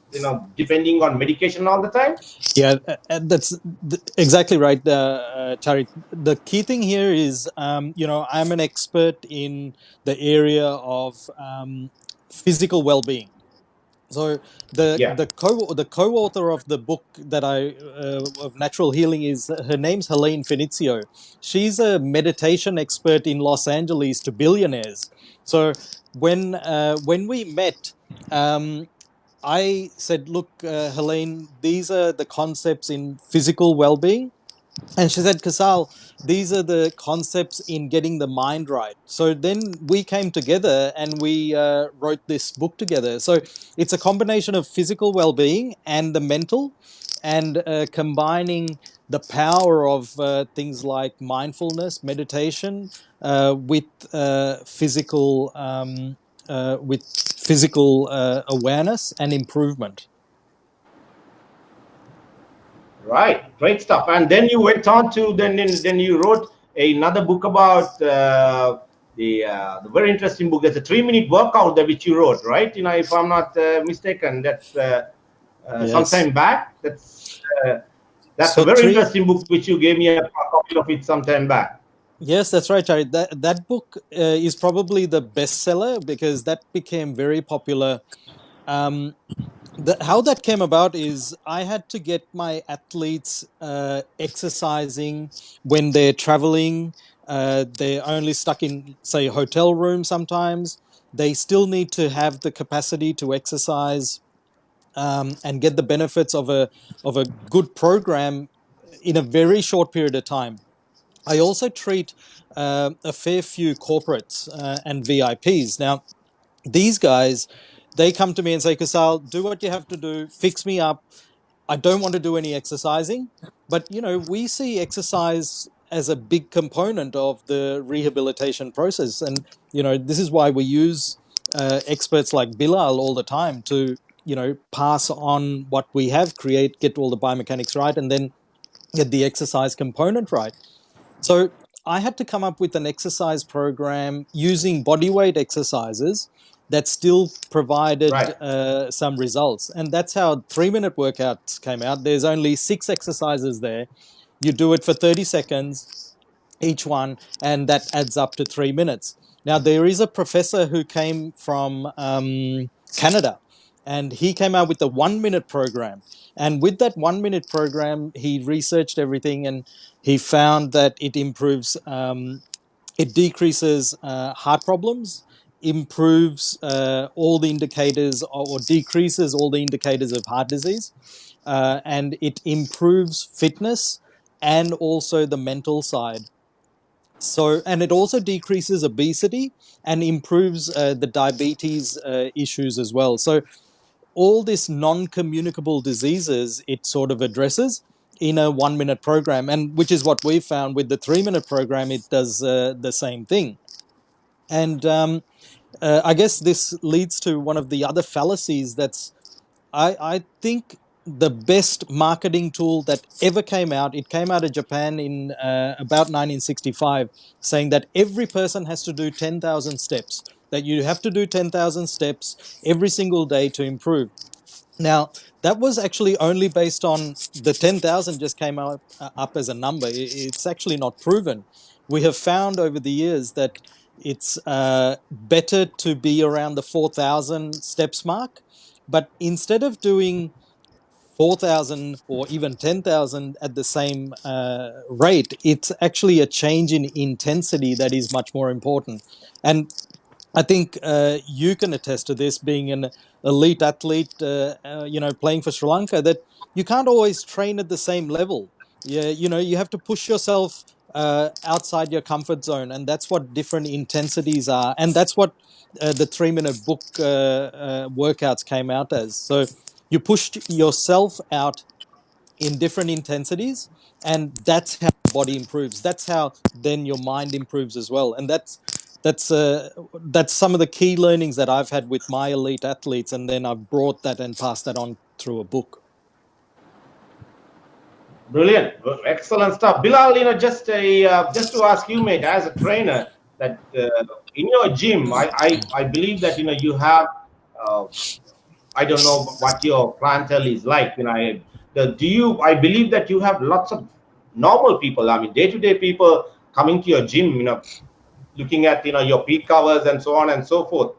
depending on medication all the time. Yeah, that's exactly right, Charit. The key thing here is, I'm an expert in the area of physical well-being. So Yeah. the co-author of the book that I of natural healing is, her name's Helene Finizio. She's a meditation expert in Los Angeles to billionaires. So when we met, um, I said, "Look, Helene, these are the concepts in physical well-being." And she said, "Kasal, these are the concepts in getting the mind right." So then we came together and we wrote this book together. So it's a combination of physical well-being and the mental, and combining the power of things like mindfulness, meditation, with physical awareness and improvement. Right, great stuff. And then you went on to then you wrote another book about the very interesting book. There's a 3-minute workout that which you wrote, right? If I'm not mistaken, that's Yes. sometime back. That's a So very three. interesting book which you gave me a copy of it sometime back. Yes, that's right, Charlie. That book is probably the bestseller, because that became very popular. Um, how that came about is I had to get my athletes exercising when they're traveling. They're only stuck in, say, hotel rooms sometimes. They still need to have the capacity to exercise, and get the benefits of a good program in a very short period of time. I also treat a fair few corporates and VIPs. Now, these guys, they come to me and say, "Kasal, do what you have to do, fix me up. I don't want to do any exercising." But, we see exercise as a big component of the rehabilitation process. And, this is why we use experts like Bilal all the time to, pass on what we have, get all the biomechanics right, and then get the exercise component right. So I had to come up with an exercise program using body weight exercises that still provided Right. some results. And that's how 3 minute workouts came out. There's only 6 exercises there. You do it for 30 seconds each one, and that adds up to 3 minutes. Now, there is a professor who came from Canada, and he came out with the 1 minute program. And with that 1 minute program, he researched everything and he found that it improves, it decreases heart problems, improves all the indicators, or decreases all the indicators of heart disease, and it improves fitness and also the mental side. So, and it also decreases obesity and improves the diabetes issues as well. So, all this non-communicable diseases it sort of addresses in a 1 minute program, and which is what we found with the 3 minute program. It does the same thing. And I guess this leads to one of the other fallacies that's, I think, the best marketing tool that ever came out. It came out of Japan in about 1965, saying that every person has to do 10,000 steps, that you have to do 10,000 steps every single day to improve. Now, that was actually only based on the 10,000 just came up as a number. It's actually not proven. We have found over the years that it's better to be around the 4,000 steps mark. But instead of doing 4,000 or even 10,000 at the same rate, it's actually a change in intensity that is much more important. And I think you can attest to this, being an elite athlete, playing for Sri Lanka, that you can't always train at the same level. Yeah, you have to push yourself outside your comfort zone, and that's what different intensities are, and that's what the 3 minute book workouts came out as. So you pushed yourself out in different intensities, and that's how the body improves. That's how then your mind improves as well. And that's some of the key learnings that I've had with my elite athletes, and then I've brought that and passed that on through a book. Brilliant, excellent stuff, Bilal. Just to ask you, mate, as a trainer, that in your gym, I believe that you have. Uh, I don't know what your clientele is like. Do you? I believe that you have lots of normal people. I mean, day-to-day people coming to your gym. Looking at your peak hours and so on and so forth.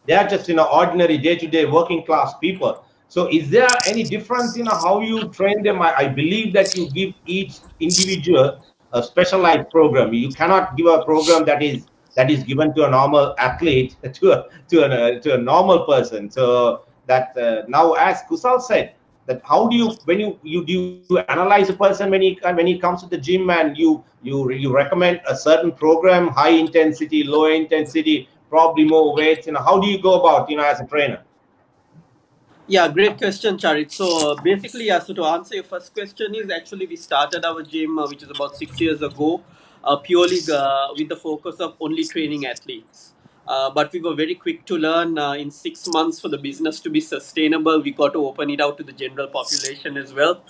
They are just ordinary day-to-day working class people. So is there any difference how you train them? I believe that you give each individual a specialized program. You cannot give a program that is given to a normal athlete to a normal person. So that now, as Kusal said, that how do you, when you analyze a person when he comes to the gym, and you recommend a certain program, high intensity, low intensity, probably more weights. How do you go about as a trainer? Yeah, great question, Charit. So basically, yeah, so to answer your first question is actually we started our gym, which is about 6 years ago, purely with the focus of only training athletes. But we were very quick to learn in 6 months for the business to be sustainable. We got to open it out to the general population as well,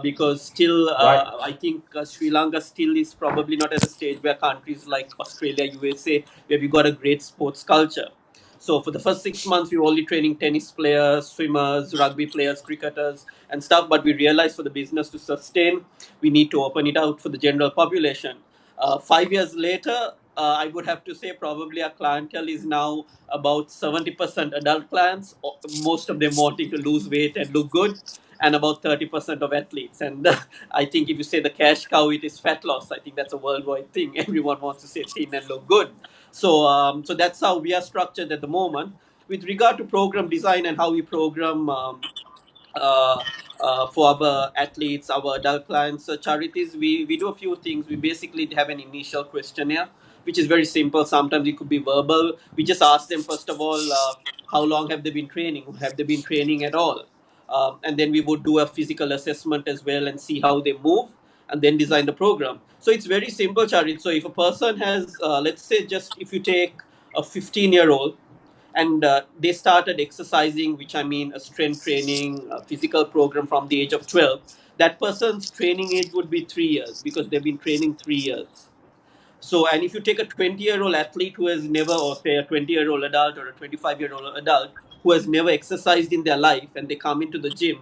because still, Right. I think Sri Lanka still is probably not at the stage where countries like Australia, USA, where we got a great sports culture. So for the first 6 months, we were only training tennis players, swimmers, rugby players, cricketers, and stuff. But we realized for the business to sustain, we need to open it out for the general population. 5 years later, I would have to say probably our clientele is now about 70% adult clients, most of them wanting to lose weight and look good, and about 30% of athletes. And I think if you say the cash cow, it is fat loss. I think that's a worldwide thing. Everyone wants to stay thin and look good. So that's how we are structured at the moment. With regard to program design and how we program uh, for our athletes, our adult clients, charities, we do a few things. We basically have an initial questionnaire, which is very simple. Sometimes it could be verbal. We just ask them, first of all, how long have they been training? Have they been training at all? And then we would do a physical assessment as well and see how they move, and then design the program. So it's very simple, Charit. So if a person has, let's say, just if you take a 15-year-old and they started exercising, which I mean a strength training, a physical program from the age of 12, that person's training age would be 3 years because they've been training 3 years. So, and if you take a 20-year-old athlete who has never, or say a 20-year-old adult or a 25-year-old adult who has never exercised in their life, and they come into the gym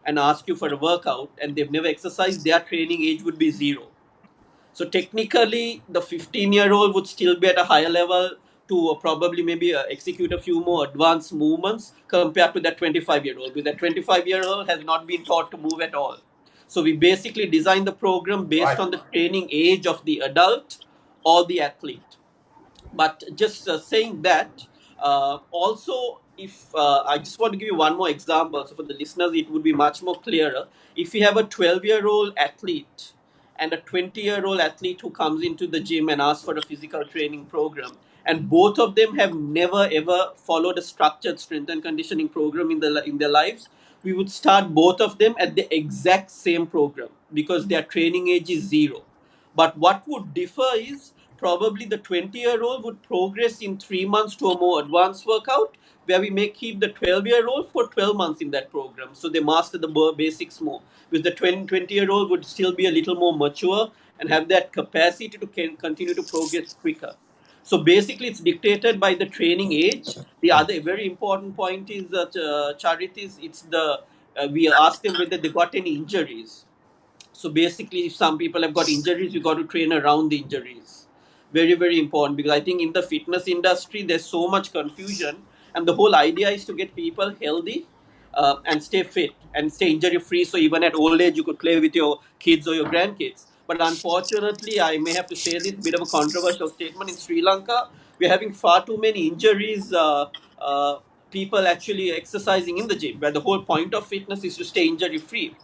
and ask you for a workout and they've never exercised, their training age would be zero. So technically, the 15-year-old would still be at a higher level to probably maybe execute a few more advanced movements compared to that 25-year-old. Because that 25-year-old has not been taught to move at all. So we basically design the program based Right. on the training age of the adult or the athlete. But just saying that, also, if I just want to give you one more example, so for the listeners, it would be much more clearer. If you have a 12-year-old athlete and a 20-year-old athlete who comes into the gym and asks for a physical training program, and both of them have never ever followed a structured strength and conditioning program in their lives, we would start both of them at the exact same program because their training age is zero. But what would differ is probably the 20-year-old would progress in 3 months to a more advanced workout, where we may keep the 12-year-old for 12 months in that program. So they master the basics more. With the 20-year-old would still be a little more mature and have that capacity to continue to progress quicker. So basically, it's dictated by the training age. The other very important point is that Charit is it's the we ask them whether they got any injuries. So basically, if some people have got injuries, you got to train around the injuries. Very, very important, because I think in the fitness industry, there's so much confusion, and the whole idea is to get people healthy and stay fit and stay injury free. So even at old age, you could play with your kids or your grandkids. But unfortunately, I may have to say this bit of a controversial statement. In Sri Lanka, we're having far too many injuries. People actually exercising in the gym, where the whole point of fitness is to stay injury free.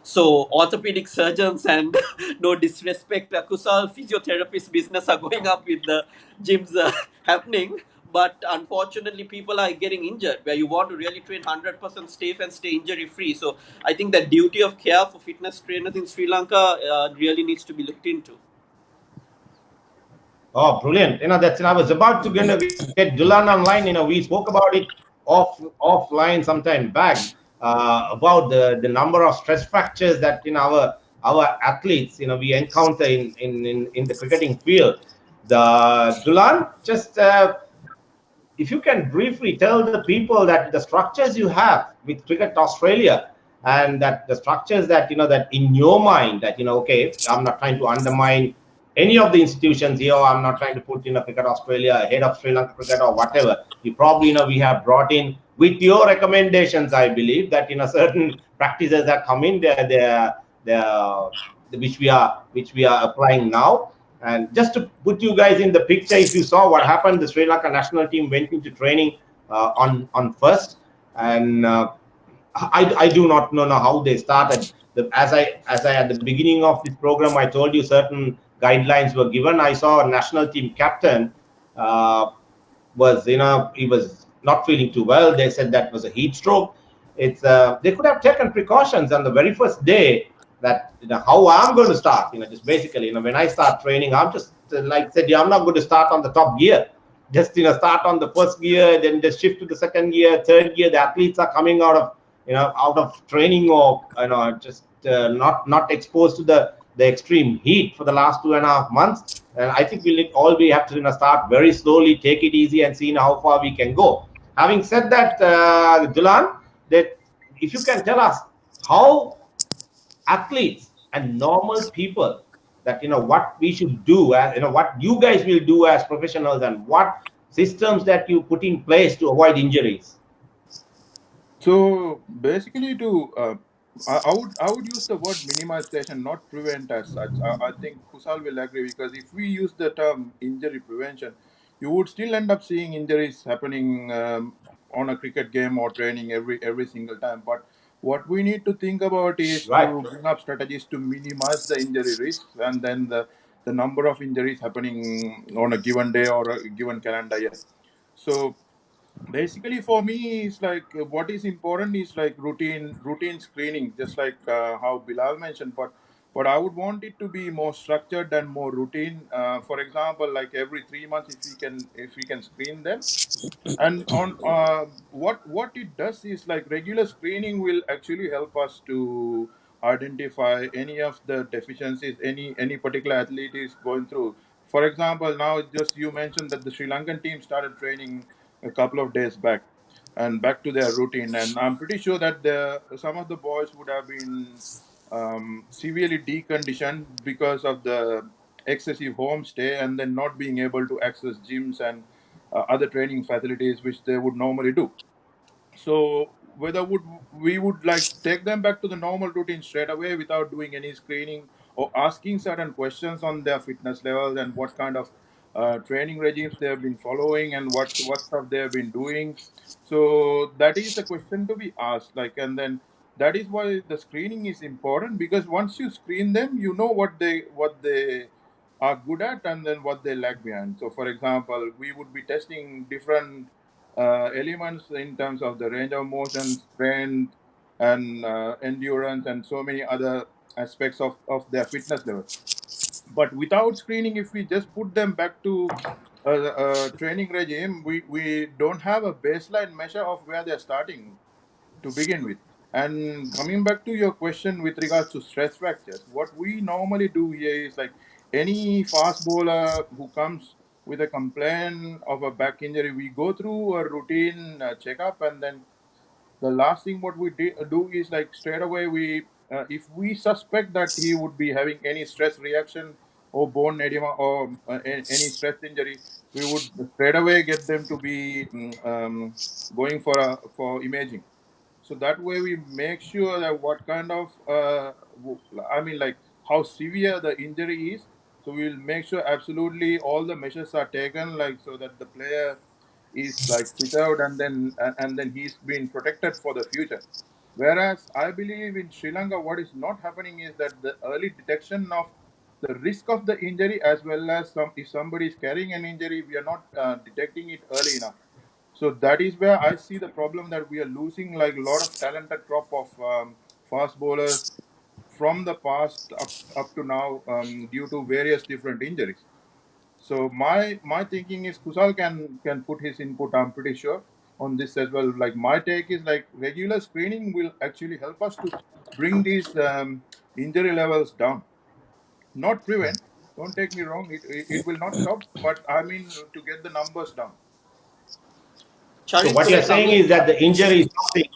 So orthopedic surgeons and no disrespect, Kusal physiotherapist business are going up with the gyms happening. But unfortunately, people are getting injured where you want to really train 100% safe and stay injury free. So I think that duty of care for fitness trainers in Sri Lanka really needs to be looked into. Oh, brilliant! That's. I was about to get Dulan online. We spoke about it offline sometime back about the number of stress fractures that our athletes we encounter in the cricketing field. The Dulan, just if you can briefly tell the people that the structures you have with Cricket Australia, and that the structures that that in your mind that okay, I'm not trying to undermine any of the institutions here. I'm not trying to put Cricket Australia ahead of Sri Lanka cricket or whatever. You probably we have brought in with your recommendations. I believe that certain practices that come in there, they're which we are applying now. And just to put you guys in the picture, if you saw what happened, the Sri Lanka national team went into training on first, and I do not know how they started. As I at the beginning of this program, I told you certain guidelines were given. I saw a national team captain uh, was he was not feeling too well. They said that was a heat stroke. It's they could have taken precautions on the very first day that how I'm going to start. Just basically when I start training, I'm just like said, yeah, I'm not going to start on the top gear. Just start on the first gear, then just shift to the second gear, third gear. The athletes are coming out of training, or just not exposed to the extreme heat for the last 2.5 months. And I think we have to start very slowly, take it easy, and see how far we can go. Having said that, Dulan, that if you can tell us how athletes and normal people that what we should do, and what you guys will do as professionals, and what systems that you put in place to avoid injuries. So basically, I would use the word minimization, not prevent as such. I think Kusal will agree, because if we use the term injury prevention, you would still end up seeing injuries happening on a cricket game or training every single time. But what we need to think about is Right. to bring up strategies to minimize the injury risks, and then the number of injuries happening on a given day or a given calendar year. So basically for me it's like what is important is like routine screening, just like how Bilal mentioned. But I would want it to be more structured and more routine. For example, like every 3 months, if we can screen them. And on what it does is like regular screening will actually help us to identify any of the deficiencies any particular athlete is going through. For example, now just you mentioned that the Sri Lankan team started training a couple of days back and back to their routine, and I'm pretty sure that some of the boys would have been severely deconditioned because of the excessive home stay and then not being able to access gyms and other training facilities which they would normally do. So whether would we would like take them back to the normal routine straight away without doing any screening or asking certain questions on their fitness levels and what kind of training regimes they have been following and what stuff they have been doing. So that is the question to be asked. Like, and then that is why the screening is important, because once you screen them, you know what they are good at and then what they lag behind. So for example, we would be testing different elements in terms of the range of motion, strength, and endurance, and so many other aspects of their fitness level. But without screening, if we just put them back to a training regime, we don't have a baseline measure of where they're starting to begin with. And coming back to your question with regards to stress fractures, what we normally do here is like any fast bowler who comes with a complaint of a back injury, we go through a routine checkup, and then the last thing what we do is like straight away if we suspect that he would be having any stress reaction or bone edema or any stress injury, we would straight away get them to be going for imaging. So that way we make sure that what kind of I mean, like how severe the injury is. So we'll make sure absolutely all the measures are taken, like so that the player is like fit out, and then he's been protected for the future. Whereas I believe in Sri Lanka, what is not happening is that the early detection of the risk of the injury, as well as if somebody is carrying an injury, we are not detecting it early enough. So that is where I see the problem, that we are losing like a lot of talented crop of fast bowlers from the past up to now due to various different injuries. So my thinking is Kusal can put his input, I'm pretty sure, on this as well. Like my take is like regular screening will actually help us to bring these injury levels down, not prevent. Don't take me wrong, it will not stop, but I mean to get the numbers down. So Charit, what could you're I come saying in? is that the injury is something.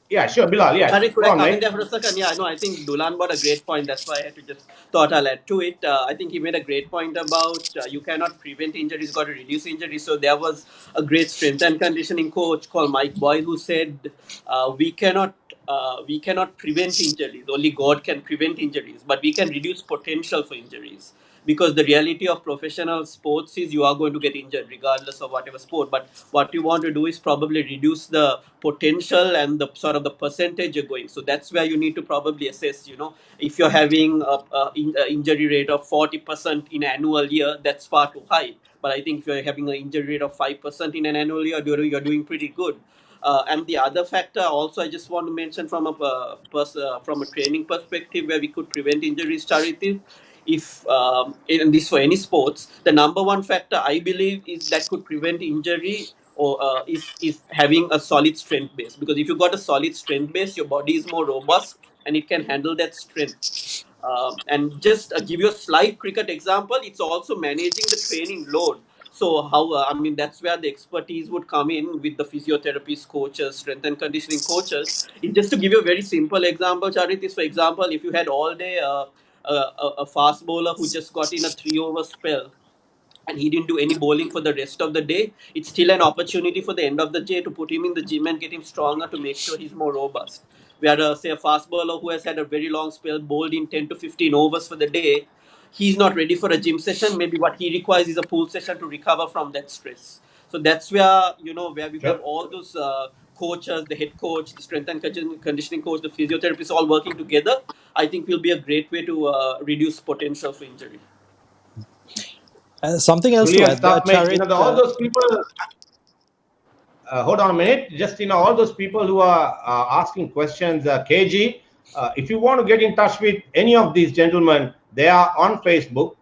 Yeah, sure, Bilal. Yeah, Charit, could go I on, come in mate. there for a second? Yeah, no, I think Dulan brought a great point. That's why I had to just thought I'll add to it. I think he made a great point about you cannot prevent injuries, got to reduce injuries. So there was a great strength and conditioning coach called Mike Boyle who said we cannot prevent injuries. Only God can prevent injuries, but we can reduce potential for injuries, because the reality of professional sports is you are going to get injured regardless of whatever sport. But what you want to do is probably reduce the potential and the sort of the percentage you're going. So that's where you need to probably assess, if you're having a injury rate of 40% in annual year, that's far too high. But I think if you're having an injury rate of 5% in an annual year, you're doing pretty good. And the other factor also I just want to mention from from a training perspective where we could prevent injuries, Charity, if and this for any sports, the number one factor I believe is that could prevent injury or is having a solid strength base. Because if you got a solid strength base, your body is more robust and it can handle that strength. And just give you a slight cricket example, it's also managing the training load. So how I mean that's where the expertise would come in with the physiotherapists, coaches, strength and conditioning coaches. Just to give you a very simple example, Charit, is for example, if you had all day a fast bowler who just got in a 3 over spell and he didn't do any bowling for the rest of the day, it's still an opportunity for the end of the day to put him in the gym and get him stronger to make sure he's more robust. Where, say, a fast bowler who has had a very long spell, bowled in 10 to 15 overs for the day, he's not ready for a gym session. Maybe what he requires is a pool session to recover from that stress. So that's where we have Sure. all those coaches, the head coach, the strength and conditioning coach, the physiotherapists all working together. I think will be a great way to reduce potential for injury. Something else to Brilliant add there, stuff, mate. Charit. All those people. Hold on a minute. Just all those people who are asking questions, KG. If you want to get in touch with any of these gentlemen, they are on Facebook.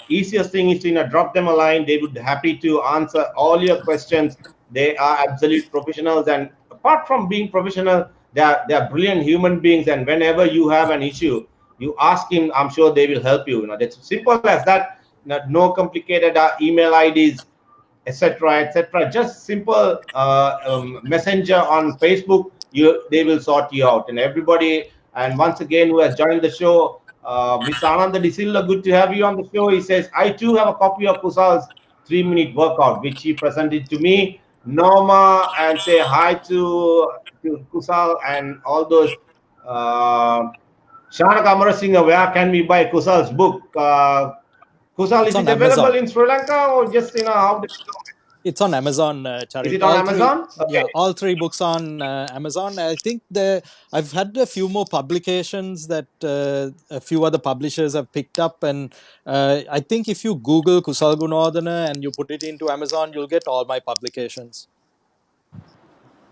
Easiest thing is to drop them a line. They would happy to answer all your questions. They are absolute professionals, and apart from being professional, they are brilliant human beings. And whenever you have an issue, you ask him. I'm sure they will help you. That's simple as that. no complicated email IDs, etc., etc. Just simple messenger on Facebook. They will sort you out, and everybody. And once again, who has joined the show, Miss Ananda Disilla, good to have you on the show. He says, I too have a copy of Kusal's 3-minute workout, which he presented to me. Norma, and say hi to Kusal and all those. Uh, Shanak Amarasinghe, where can we buy Kusal's book? Kusal, It's is on it available Amazon. in Sri Lanka or just how? It's on Amazon, Is Charit. it on All three, Amazon? yeah, Okay, all three books on Amazon. I think I've had a few more publications that a few other publishers have picked up, and I think if you Google Kusal Gunodana and you put it into Amazon, you'll get all my publications.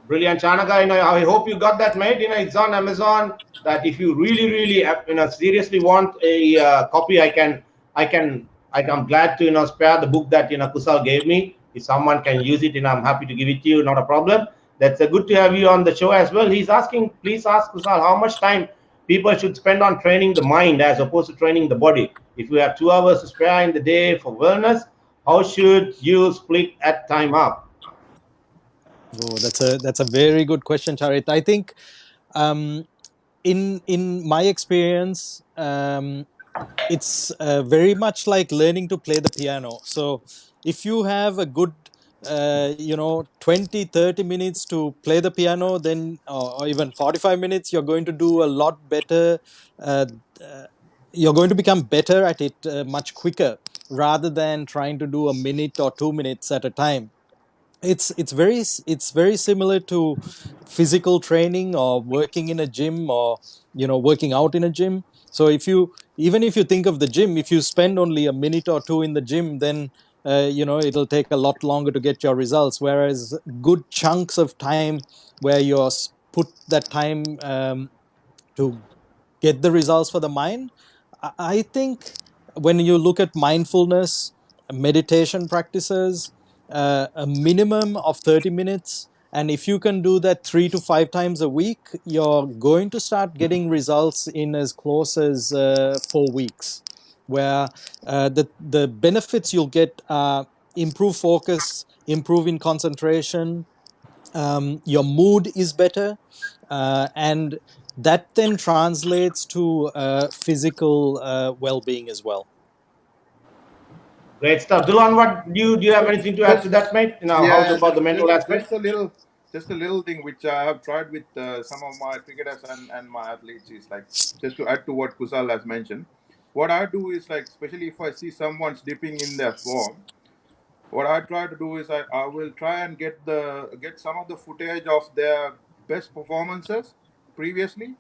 brilliant, Chanaka. I hope you got that, mate. It's on Amazon. That if you really, really, seriously want a copy, I'm glad to spare the book that Kusal gave me. If someone can use it, I'm happy to give it to you. Not a problem. That's good to have you on the show as well. He's asking, please ask Kusal how much time people should spend on training the mind as opposed to training the body. If you have 2 hours to spare in the day for wellness, how should you split that time up? Oh, that's a very good question, Charit. I think um, in my experience, it's very much like learning to play the piano. So if you have a good 20-30 minutes to play the piano, then or even 45 minutes, you're going to do a lot better. uh, uh, you're going to become better at it much quicker, rather than trying to do a minute or 2 minutes at a time. It's very similar to physical training or working in a gym, or working out in a gym. So if you think of the gym, if you spend only a minute or two in the gym, then it'll take a lot longer to get your results, whereas good chunks of time where put that time to get the results for the mind. I think when you look at mindfulness, meditation practices, a minimum of 30 minutes. And if you can do that 3 to 5 times a week, you're going to start getting results in as close as 4 weeks, where the benefits you'll get are improve focus, improve in concentration, your mood is better, and that then translates to physical well-being as well. Great stuff. Dulan, what do you have anything to add to Just that, mate? How's yeah, about the mental just aspect? a little thing which I have tried with some of my cricketers and my athletes is like, just to add to what Kusal has mentioned. What I do is like, especially if I see someone's dipping in their form, what I try to do is I will try and get some of the footage of their best performances previously,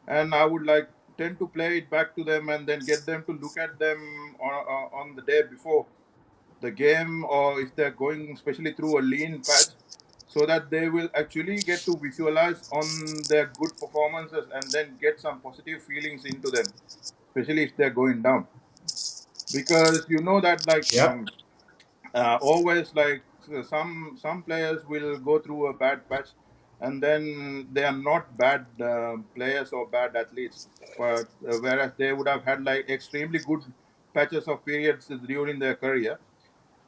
and I would like tend to play it back to them and then get them to look at them on the day before the game, or if they're going especially through a lean patch, so that they will actually get to visualize on their good performances and then get some positive feelings into them, especially if they're going down. Because you know that like Yep. always like some players will go through a bad patch, and then they are not bad players or bad athletes, but whereas they would have had like extremely good patches of periods during their career.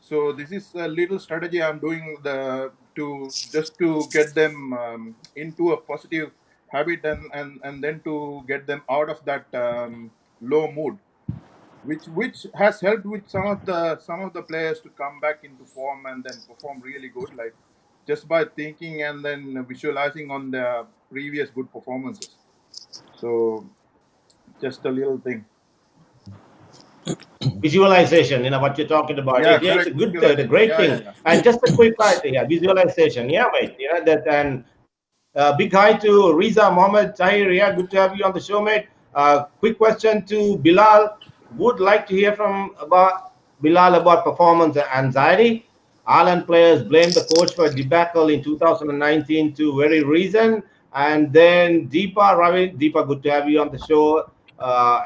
So this is a little strategy I'm doing to just to get them into a positive habit, and then to get them out of that low mood, which has helped with some of the players to come back into form and then perform really good, like just by thinking and then visualizing on their previous good performances. So just a little thing. Visualization, what you're talking about. Yeah, Yeah, it's a correct. good, the Visualization. great Yeah, yeah, thing. yeah. And just a quick visualization. Yeah, mate. That. And big hi to Riza Mohammed Tahir. Yeah, good to have you on the show, mate. Quick question to Bilal. Would like to hear from about Bilal about performance anxiety. Ireland players blame the coach for a debacle in 2019 to very reason. And then Deepa Ravi. Deepa, good to have you on the show.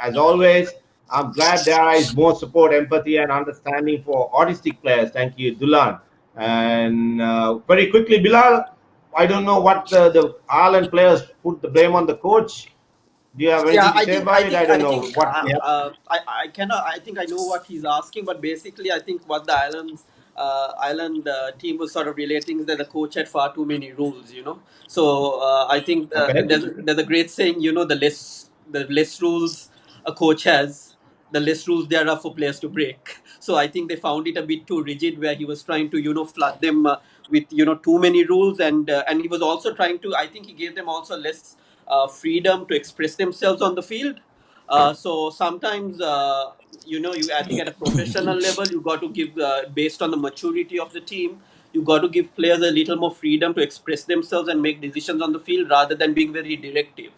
As always, I'm glad there is more support, empathy, and understanding for autistic players. Thank you, Dulan. And very quickly, Bilal, I don't know what the Ireland players put the blame on the coach. Do you have Yeah, anything to say about it? I don't know what. Yeah. I cannot. I think I know what he's asking, but basically, I think what the island team was sort of relating is that the coach had far too many rules. So I think Okay. there's a great saying. The less rules a coach has, the less rules there are for players to break. So I think they found it a bit too rigid, where he was trying to flood them with too many rules, and he was also trying to. I think he gave them also less freedom to express themselves on the field. So sometimes, I think at a professional level, you got to give, based on the maturity of the team, you got to give players a little more freedom to express themselves and make decisions on the field rather than being very directive.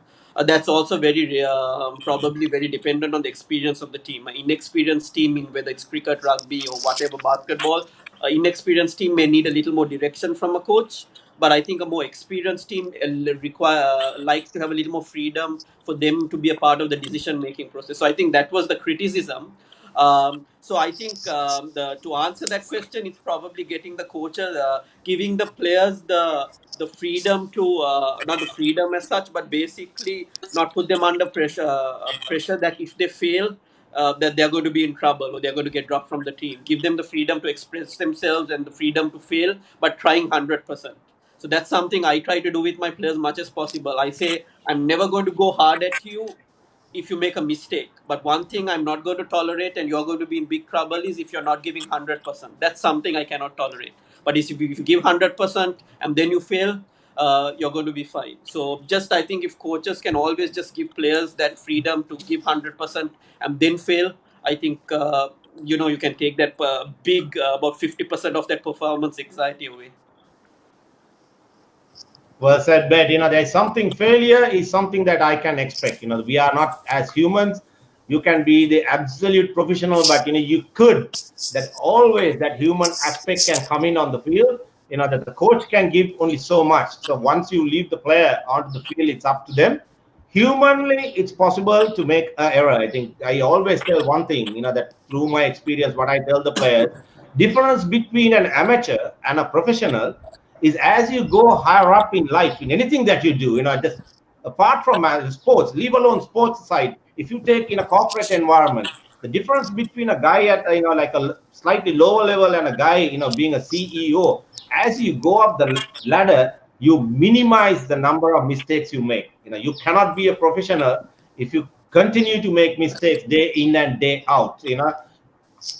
That's also probably very dependent on the experience of the team. An inexperienced team, in whether it's cricket, rugby, or whatever, basketball, an inexperienced team may need a little more direction from a coach. But I think a more experienced team require like to have a little more freedom for them to be a part of the decision making process. So I think that was the criticism. So I think to answer that question, it's probably getting the coaches, giving the players the freedom to, not the freedom as such, but basically not put them under pressure that if they fail, that they're going to be in trouble or they're going to get dropped from the team. Give them the freedom to express themselves and the freedom to fail, but trying 100%. So that's something I try to do with my players much as possible. I say I'm never going to go hard at you if you make a mistake. But one thing I'm not going to tolerate, and you're going to be in big trouble, is if you're not giving 100%. That's something I cannot tolerate. But if you give 100% and then you fail, you're going to be fine. So just I think if coaches can always just give players that freedom to give 100% and then fail, I think you can take that big about 50% of that performance anxiety away. Well said, Bet. There's something, failure is something that I can expect. We are not as humans. You can be the absolute professional, but you could, that always that human aspect can come in on the field. That the coach can give only so much. So once you leave the player onto the field, it's up to them. Humanly, it's possible to make an error. I think I always tell one thing, that through my experience, what I tell the players, difference between an amateur and a professional is as you go higher up in life, in anything that you do, just apart from sports, leave alone sports side. If you take in a corporate environment, the difference between a guy at like a slightly lower level and a guy being a CEO, as you go up the ladder, you minimize the number of mistakes you make. You cannot be a professional if you continue to make mistakes day in and day out.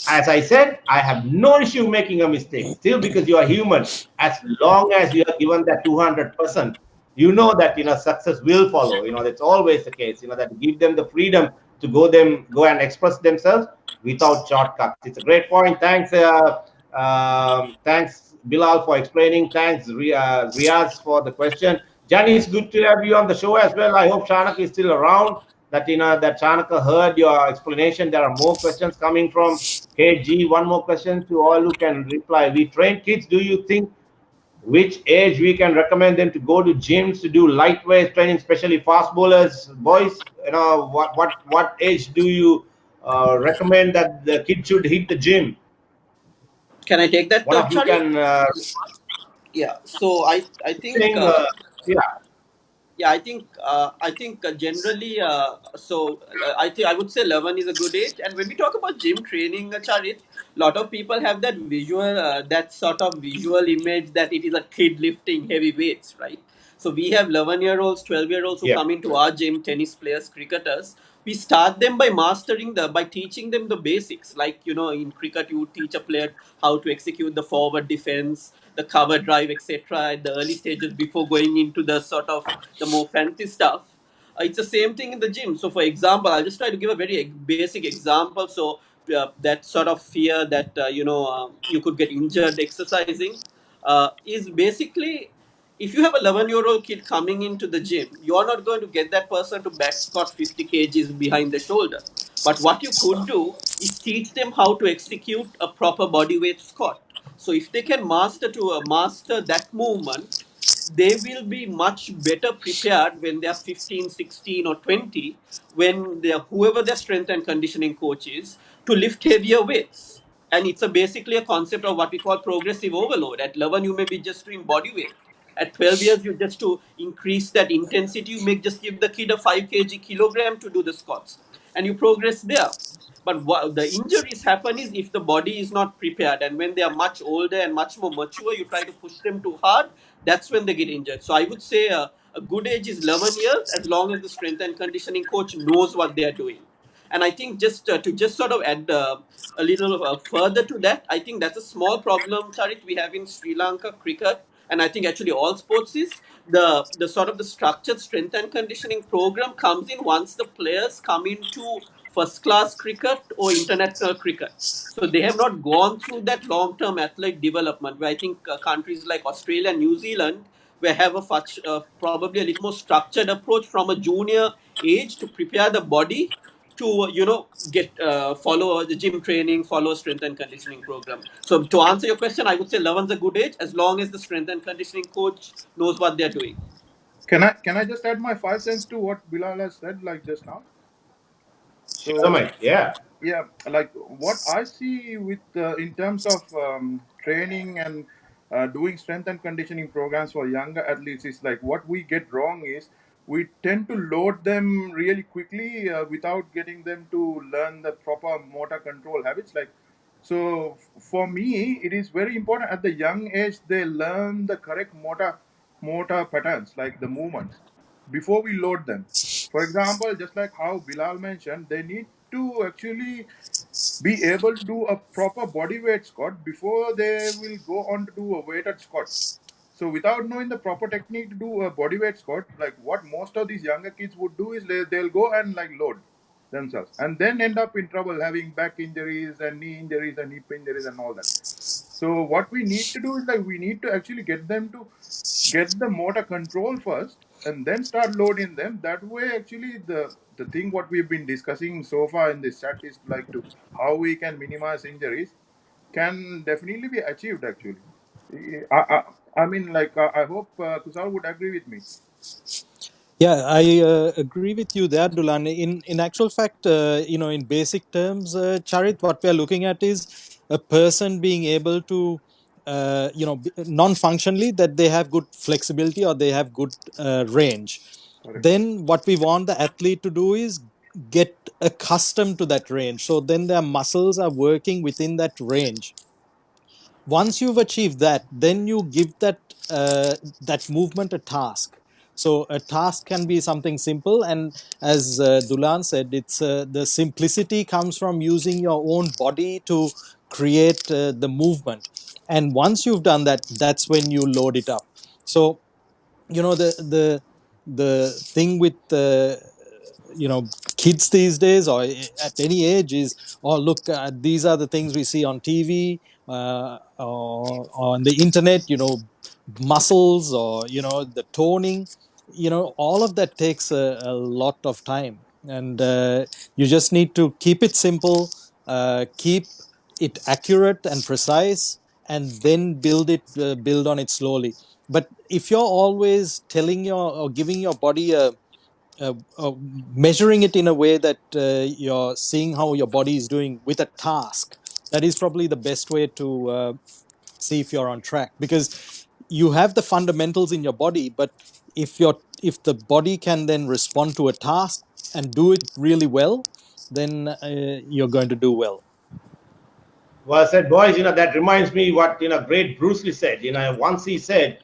As I said, I have no issue making a mistake still, because you are human. As long as you are given that 200%, that success will follow. That's always the case. That give them the freedom to go and express themselves without shortcuts. It's a great point. Thanks Bilal for explaining. Thanks Riaz for the question. Jani, it's good to have you on the show as well. I hope Shanak is still around. That Chanaka heard your explanation. There are more questions coming from KG. One more question to all who can reply. We train kids. Do you think which age we can recommend them to go to gyms to do lightweight training, especially fast bowlers, boys? What age do you recommend that the kid should hit the gym? Can I take that, One of you Charit? can Yeah. So I think. saying, yeah, I think generally, I think I would say 11 is a good age. And when we talk about gym training, Charit, a lot of people have that sort of visual image that it is a kid lifting heavy weights, right? So we have 11-year-olds, 12-year-olds who yeah. come into our gym, tennis players, cricketers. We start them by teaching them the basics. Like, in cricket, you teach a player how to execute the forward defense, the cover drive, etc. at the early stages before going into the sort of the more fancy stuff. It's the same thing in the gym. So, for example, I'll just try to give a very basic example. So, that sort of fear that you could get injured exercising is basically, if you have a 11-year-old kid coming into the gym, you're not going to get that person to back squat 50 kgs behind the shoulder. But what you could do is teach them how to execute a proper body weight squat. So if they can master that movement, they will be much better prepared when they are 15, 16, or 20, when they are, whoever their strength and conditioning coach is, to lift heavier weights. And it's basically a concept of what we call progressive overload. At 11, you may be just doing body weight. At 12 years, you just to increase that intensity, you make just give the kid a 5 kg kilogram to do the squats, and you progress there. But what the injuries happen is if the body is not prepared, and when they are much older and much more mature, you try to push them too hard. That's when they get injured. So I would say a good age is 11 years, as long as the strength and conditioning coach knows what they are doing. And I think just to just sort of add a little further to that, I think that's a small problem, Charit, we have in Sri Lanka cricket, and I think actually all sports is the sort of the structured strength and conditioning program comes in once the players come into first class cricket or international cricket. So they have not gone through that long term athletic development, where I think countries like Australia and New Zealand where have a probably a little more structured approach from a junior age to prepare the body to get follow the gym training, follow strength and conditioning program. So to answer your question, I would say 11's a good age as long as the strength and conditioning coach knows what they're doing. Can I just add my 5 cents to what Bilal has said like just now? Sure, So mate. Yeah. yeah, like what I see with in terms of training and doing strength and conditioning programs for younger athletes is like what we get wrong is we tend to load them really quickly without getting them to learn the proper motor control habits. Like so, for me, it is very important at the young age they learn the correct motor patterns, like the movements, before we load them. For example, just like how Bilal mentioned, they need to actually be able to do a proper body weight squat before they will go on to do a weighted squat. So without knowing the proper technique to do a body weight squat, like what most of these younger kids would do is they'll go and like load themselves and then end up in trouble having back injuries and knee injuries and hip injuries and all that. So what we need to do is like we need to actually get them to get the motor control first and then start loading them. That way actually the thing what we've been discussing so far in this chat is like to how we can minimize injuries can definitely be achieved actually. I mean like I hope Kusal would agree with me. Yeah, I agree with you there, Dulan. In actual fact, in basic terms, Charit, what we are looking at is a person being able to, non-functionally that they have good flexibility or they have good range. Correct. Then what we want the athlete to do is get accustomed to that range. So then their muscles are working within that range. Once you've achieved that, then you give that movement a task. So a task can be something simple, and as Dulan said, it's the simplicity comes from using your own body to create the movement. And once you've done that, that's when you load it up. So the thing with kids these days or at any age is, oh look, these are the things we see on TV or on the internet, muscles or the toning, all of that takes a lot of time. And you just need to keep it simple, keep it accurate and precise, and then build on it slowly. But if you're always telling your or giving your body measuring it in a way that you're seeing how your body is doing with a task, that is probably the best way to see if you're on track, because you have the fundamentals in your body, but if the body can then respond to a task and do it really well, then you're going to do well. Well said, boys. That reminds me what great Bruce Lee said. Once he said,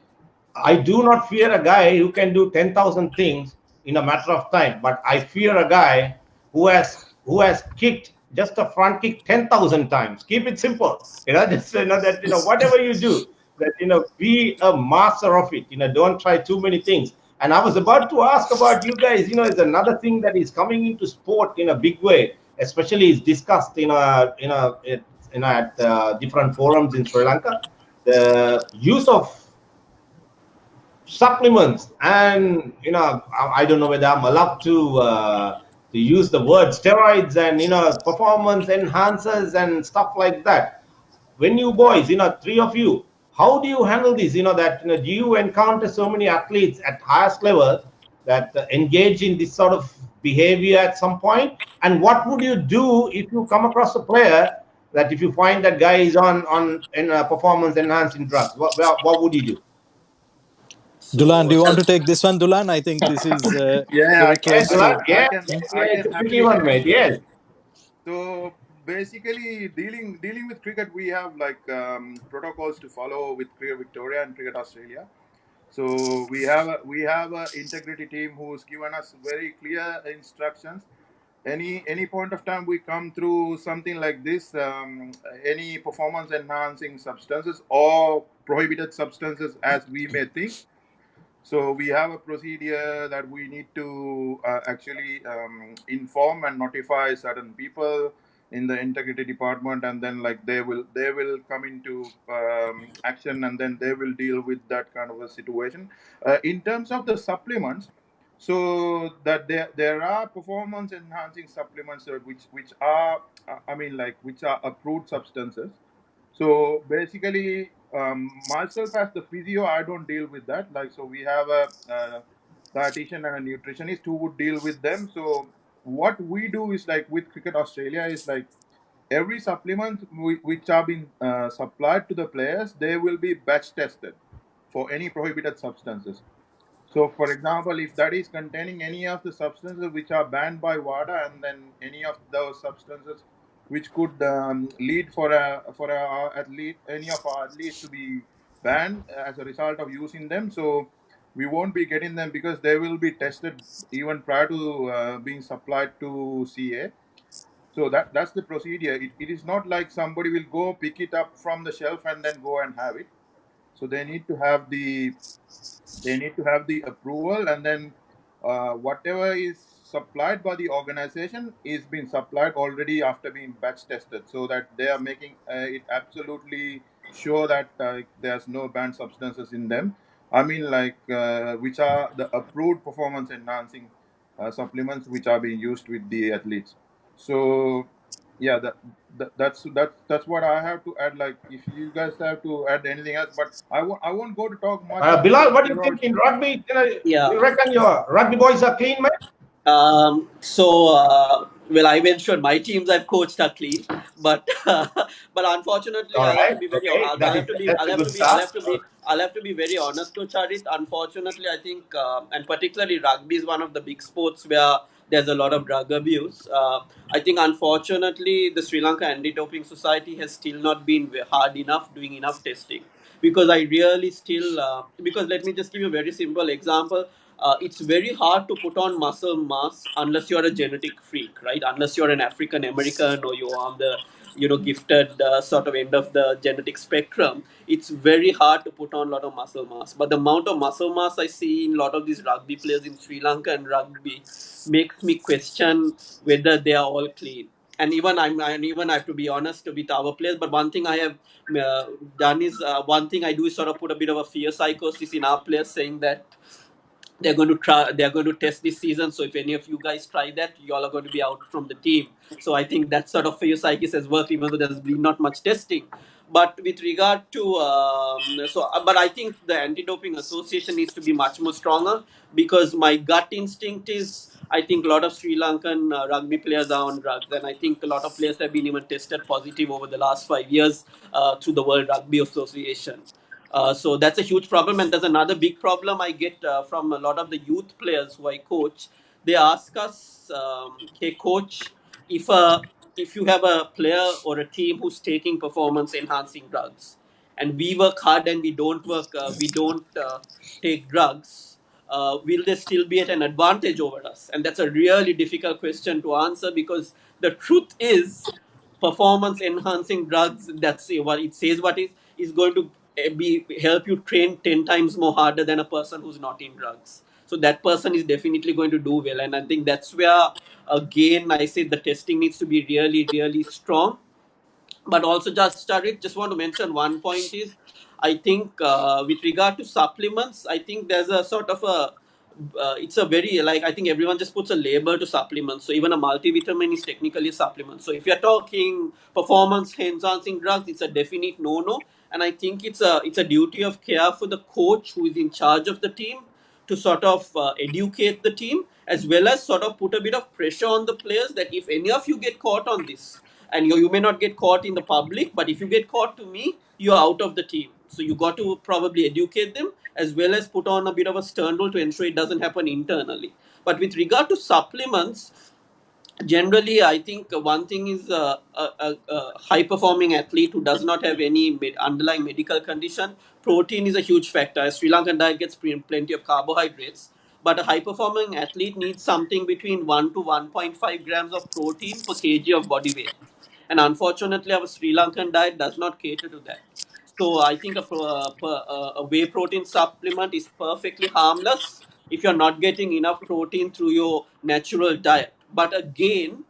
I do not fear a guy who can do 10,000 things in a matter of time, but I fear a guy who has kicked just a front kick 10,000 times. Keep it simple. Just that whatever you do, that be a master of it. Don't try too many things. And I was about to ask about you guys. Is another thing that is coming into sport in a big way, especially is discussed at different forums in Sri Lanka. The use of supplements, and I don't know whether I'm allowed to use the word steroids and performance enhancers and stuff like that. When you boys, three of you, how do you handle this? That do you encounter so many athletes at highest level that engage in this sort of behavior at some point? And what would you do if you come across a player that if you find that guy is on in performance enhancing drugs? What would you do? Dulan, So do you want to health. take this one, Dulan? I think this is Yeah, very Yes, close Dulan, to. yes, Hmm? yeah, I it's can a tricky happily one, take mate. this. Yes. So basically, dealing with cricket, we have like protocols to follow with Cricket Victoria and Cricket Australia. So we have a integrity team who's given us very clear instructions. Any point of time we come through something like this, any performance enhancing substances or prohibited substances, as we may think, so we have a procedure that we need to actually inform and notify certain people in the integrity department, and then like they will come into action, and then they will deal with that kind of a situation. In terms of the supplements, so that there are performance enhancing supplements which are I mean like which are approved substances. So basically, myself as the physio, I don't deal with that. Like, so we have a dietitian and a nutritionist who would deal with them. So what we do is like with Cricket Australia is like every supplement which are being supplied to the players, they will be batch tested for any prohibited substances. So, for example, if that is containing any of the substances which are banned by WADA, and then any of those substances which could lead for a athlete, any of our athletes to be banned as a result of using them, so we won't be getting them because they will be tested even prior to being supplied to CA. So that's the procedure. It is not like somebody will go pick it up from the shelf and then go and have it. So they need to have the approval, and then whatever is supplied by the organization is being supplied already after being batch tested, so that they are making it absolutely sure that there's no banned substances in them. I mean, like which are the approved performance enhancing supplements which are being used with the athletes. So yeah, that's what I have to add. Like, if you guys have to add anything else, but I won't go to talk much on the Bilal, what do you think steroids. in rugby? You Yeah. reckon your rugby boys are clean, mate? Well, I mentioned my teams I've coached are clean, but but unfortunately, All I'll have to right. be very. Okay. I'll have to be. That's I'll a have good to be. I'll start. have to be. I'll have to be very honest to Charit. Unfortunately, I think, and particularly rugby is one of the big sports where there's a lot of drug abuse. I think, unfortunately, the Sri Lanka Anti-Doping Society has still not been hard enough doing enough testing, because I really still because let me just give you a very simple example. It's very hard to put on muscle mass unless you're a genetic freak, right? Unless you're an African American or you're on the gifted sort of end of the genetic spectrum. It's very hard to put on a lot of muscle mass. But the amount of muscle mass I see in a lot of these rugby players in Sri Lanka and rugby makes me question whether they are all clean. And even I have to be honest with our players. But one thing I have done is one thing I do is sort of put a bit of a fear psychosis in our players, saying that they're going to test this season, so if any of you guys try that, you all are going to be out from the team. So I think that sort of for your psyche has worked, even though there's been not much testing. But with regard to but I think the anti-doping association needs to be much more stronger, because my gut instinct is I think a lot of Sri Lankan rugby players are on drugs, and I think a lot of players have been even tested positive over the last 5 years through the World Rugby Association. So that's a huge problem. And there's another big problem I get from a lot of the youth players who I coach. They ask us, "Hey, coach, if if you have a player or a team who's taking performance enhancing drugs, and we work hard and we don't take drugs, will they still be at an advantage over us?" And that's a really difficult question to answer, because the truth is performance enhancing drugs, that's what it says, what is going to be help you train 10 times more harder than a person who's not in drugs. So that person is definitely going to do well, and I think that's where again I say the testing needs to be really really strong. But also, just started, just want to mention one point is, I think with regard to supplements, I think there's a sort of a it's a very, like, I think everyone just puts a label to supplements. So even a multivitamin is technically a supplement. So if you're talking performance enhancing drugs, it's a definite no-no. And I think it's a duty of care for the coach who is in charge of the team to sort of educate the team, as well as sort of put a bit of pressure on the players, that if any of you get caught on this, and you may not get caught in the public, but if you get caught to me, you're out of the team. So you got to probably educate them, as well as put on a bit of a stern rule to ensure it doesn't happen internally. But with regard to supplements, generally I think one thing is a high performing athlete who does not have any underlying medical condition, protein is a huge factor. A Sri Lankan diet gets plenty of carbohydrates, but a high performing athlete needs something between 1 to 1.5 grams of protein per kg of body weight, and unfortunately our Sri Lankan diet does not cater to that. So I think a whey protein supplement is perfectly harmless if you're not getting enough protein through your natural diet. But again,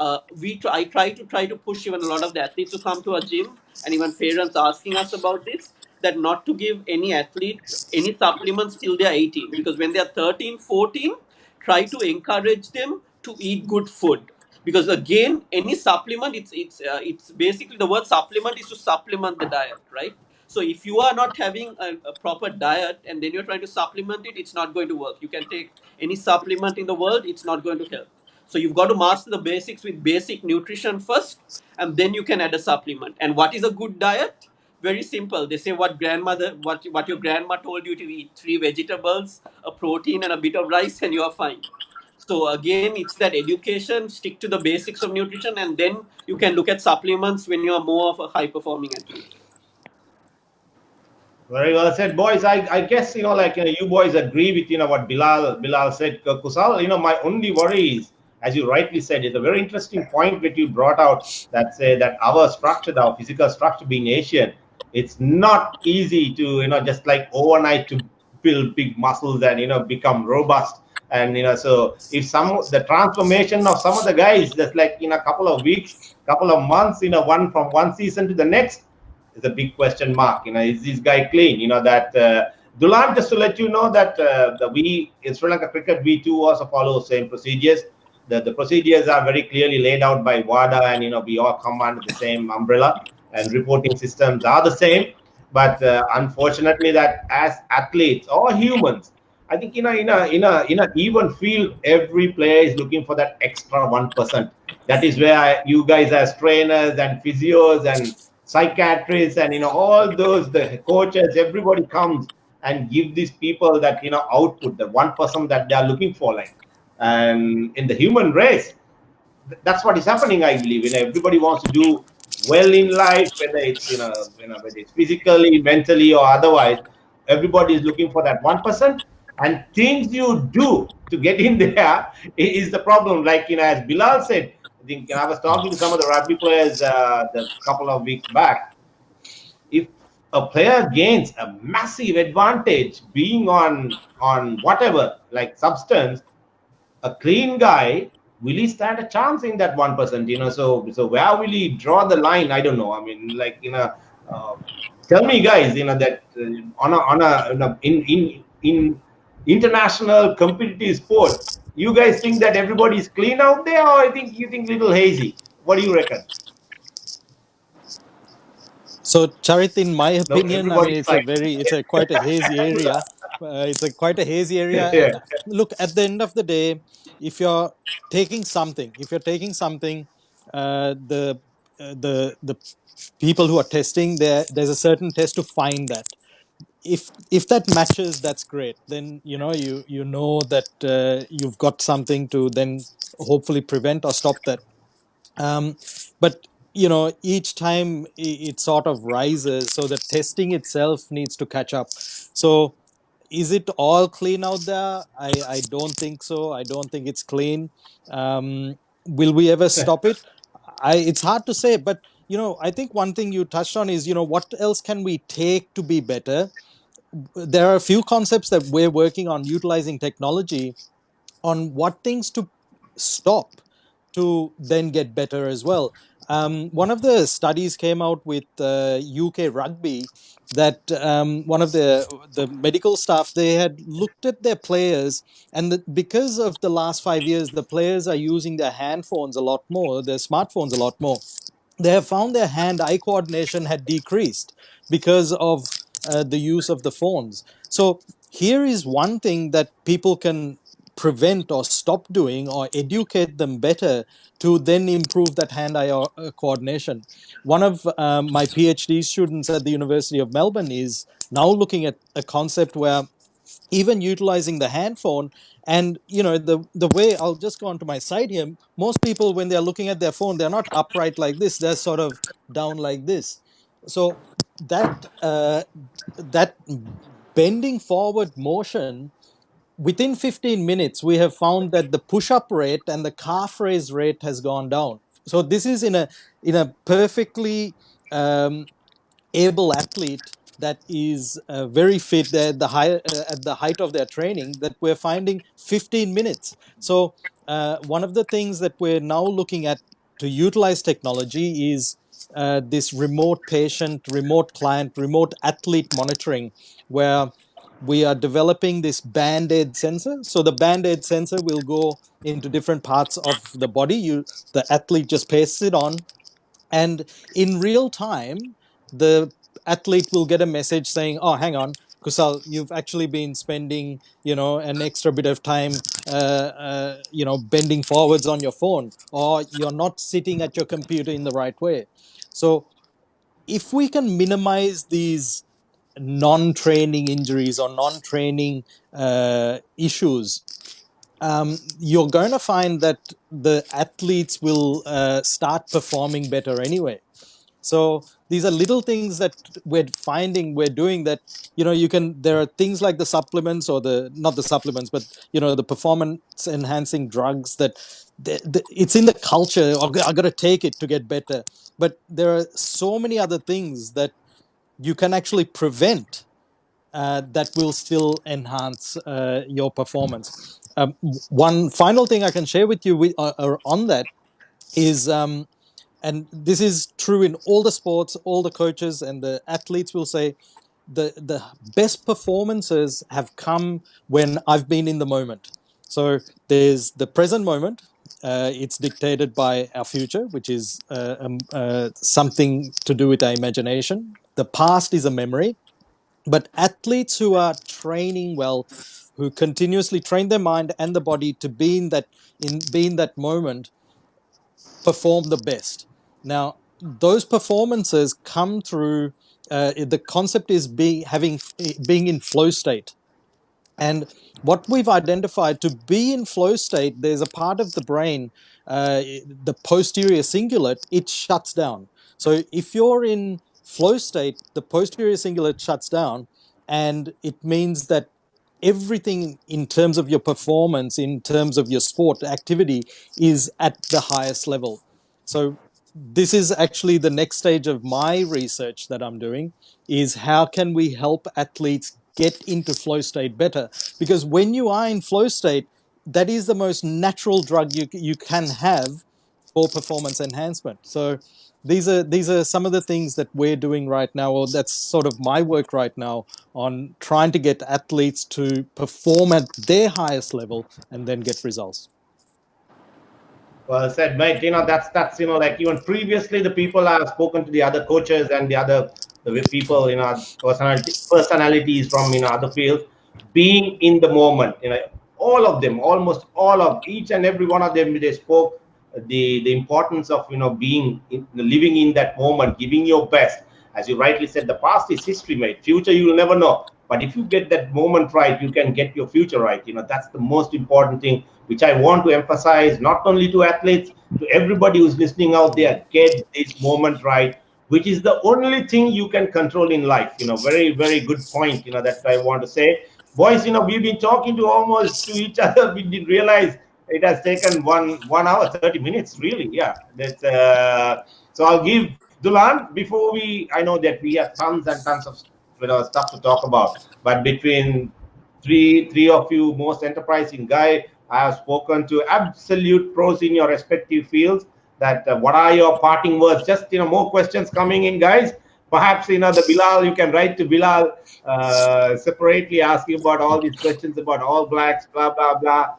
I try to push even a lot of the athletes who come to our gym, and even parents asking us about this, that not to give any athlete any supplements till they are 18, because when they are 13, 14, try to encourage them to eat good food, because again any supplement, it's basically, the word supplement is to supplement the diet, right? So if you are not having a proper diet and then you're trying to supplement it, it's not going to work. You can take any supplement in the world, it's not going to help. So you've got to master the basics with basic nutrition first, and then you can add a supplement. And what is a good diet? Very simple. They say what your grandma told you to eat: three vegetables, a protein, and a bit of rice, and you are fine. So again, it's that education, stick to the basics of nutrition, and then you can look at supplements when you are more of a high performing athlete. Very well said, boys. I guess like you boys agree with what Bilal said. Kusal, my only worry is, as you rightly said, it's a very interesting point that you brought out. That say that our structure, our physical structure, being Asian, it's not easy to just like overnight to build big muscles and become robust. And so if some the transformation of some of the guys, just like in a couple of weeks, couple of months, one from one season to the next, is a big question mark. Is this guy clean? That Dulan, just to let you know that the we in Sri Lanka cricket, we too also follow the same procedures. The procedures are very clearly laid out by WADA, and we all come under the same umbrella, and reporting systems are the same. But unfortunately, that as athletes or humans, I think in a even field, every player is looking for that extra 1%. That is where you guys as trainers and physios and psychiatrists and all those, the coaches, everybody comes and give these people that output, the 1% that they are looking for. Like, and in the human race, that's what is happening, I believe. Everybody wants to do well in life, whether it's whether it's physically, mentally, or otherwise. Everybody is looking for that 1%, and things you do to get in there is the problem. Like as Bilal said, I think I was talking to some of the rugby players the couple of weeks back. If a player gains a massive advantage being on whatever, like substance, a clean guy, will he stand a chance in that 1%? So where will he draw the line? I don't know. I mean, like uh, tell me, guys, that in international competitive sport, you guys think that everybody is clean out there, or I think you think little hazy? What do you reckon? So, Charit, in my No, opinion, I mean, everybody's like, it's a quite a hazy area. It's a quite a hazy area. yeah. Look, at the end of the day, if you're if you're taking something, the people who are testing, there's a certain test to find that. If that matches, that's great. Then you know that you've got something to then hopefully prevent or stop that. um, but each time it sort of rises, so the testing itself needs to catch up. So is it all clean out there? I don't think so. I don't think it's clean. Will we ever stop it? It's hard to say, but I think one thing you touched on is what else can we take to be better. There are a few concepts that we're working on utilizing technology on what things to stop to then get better as well. One of the studies came out with UK rugby, that one of the medical staff, they had looked at their players, and because of the last 5 years, the players are using their hand phones a lot more, their smartphones a lot more. They have found their hand-eye coordination had decreased because of the use of the phones. So here is one thing that people can prevent or stop doing or educate them better to then improve that hand-eye coordination. One of my PhD students at the University of Melbourne is now looking at a concept where even utilizing the hand phone, and the way, I'll just go onto my side here, most people when they're looking at their phone, they're not upright like this, they're sort of down like this. So that bending forward motion, within 15 minutes we have found that the push-up rate and the calf raise rate has gone down. So this is in a perfectly able athlete that is very fit, they're at the height of their training, that we're finding 15 minutes. So one of the things that we're now looking at to utilize technology is this remote patient, remote client, remote athlete monitoring, where we are developing this band-aid sensor. So the band-aid sensor will go into different parts of the body. The athlete just pastes it on, and in real time the athlete will get a message saying, oh, hang on, Kusal, you've actually been spending an extra bit of time bending forwards on your phone, or you're not sitting at your computer in the right way. So if we can minimize these non-training injuries or non-training issues, you're going to find that the athletes will start performing better anyway. So these are little things that we're doing, that you can, there are things like the supplements, or the not the supplements, but the performance enhancing drugs, that it's in the culture, I got to take it to get better. But there are so many other things that you can actually prevent, that will still enhance your performance. One final thing I can share with you on that is, and this is true in all the sports, all the coaches and the athletes will say, the best performances have come when I've been in the moment. So there's the present moment. It's dictated by our future, which is something to do with our imagination. The past is a memory. But athletes who are training well, who continuously train their mind and the body to be in that moment, perform the best. Now, those performances come through. The concept is being in flow state. And what we've identified, to be in flow state, there's a part of the brain, the posterior cingulate, it shuts down. So if you're in flow state, the posterior cingulate shuts down, and it means that everything in terms of your performance, in terms of your sport activity, is at the highest level. So this is actually the next stage of my research that I'm doing, is how can we help athletes get into flow state better? Because when you are in flow state, that is the most natural drug you can have for performance enhancement. So these are some of the things that we're doing right now, or that's sort of my work right now, on trying to get athletes to perform at their highest level and then get results. Well said, mate. That's like even previously the people I've spoken to, the other coaches and the people, personalities from other fields, being in the moment. All of them, almost all of each and every one of them, they spoke the importance of living in that moment, giving your best. As you rightly said, the past is history, mate. Future you will never know. But if you get that moment right, you can get your future right. That's the most important thing, which I want to emphasize, not only to athletes, to everybody who's listening out there. Get this moment right, which is the only thing you can control in life. Very, very good point, that I want to say. Boys, we've been talking to almost to each other. We didn't realize it has taken 1 hour, 30 minutes, really. Yeah. So I'll give Dulan before I know that we have tons and tons of stuff to talk about. But between three of you most enterprising guy I have spoken to, absolute pros in your respective fields, that what are your parting words? Just more questions coming in, guys. Perhaps the Bilal, you can write to Bilal separately, asking about all these questions about All Blacks, blah blah blah.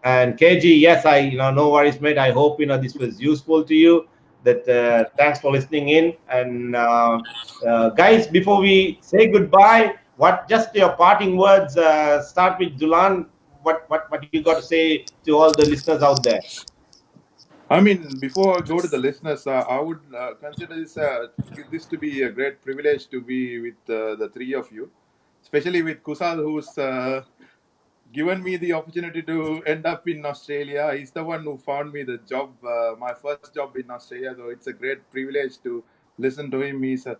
And KG, yes, no worries, mate. I hope this was useful to you. That thanks for listening in. And guys, before we say goodbye, what just your parting words? Start with Dulan. what you got to say to all the listeners out there? I mean, before I go to the listeners, I would consider this to be a great privilege to be with the three of you, especially with Kusal, who's given me the opportunity to end up in Australia. He's the one who found me the job, my first job in Australia. So it's a great privilege to listen to him. He's a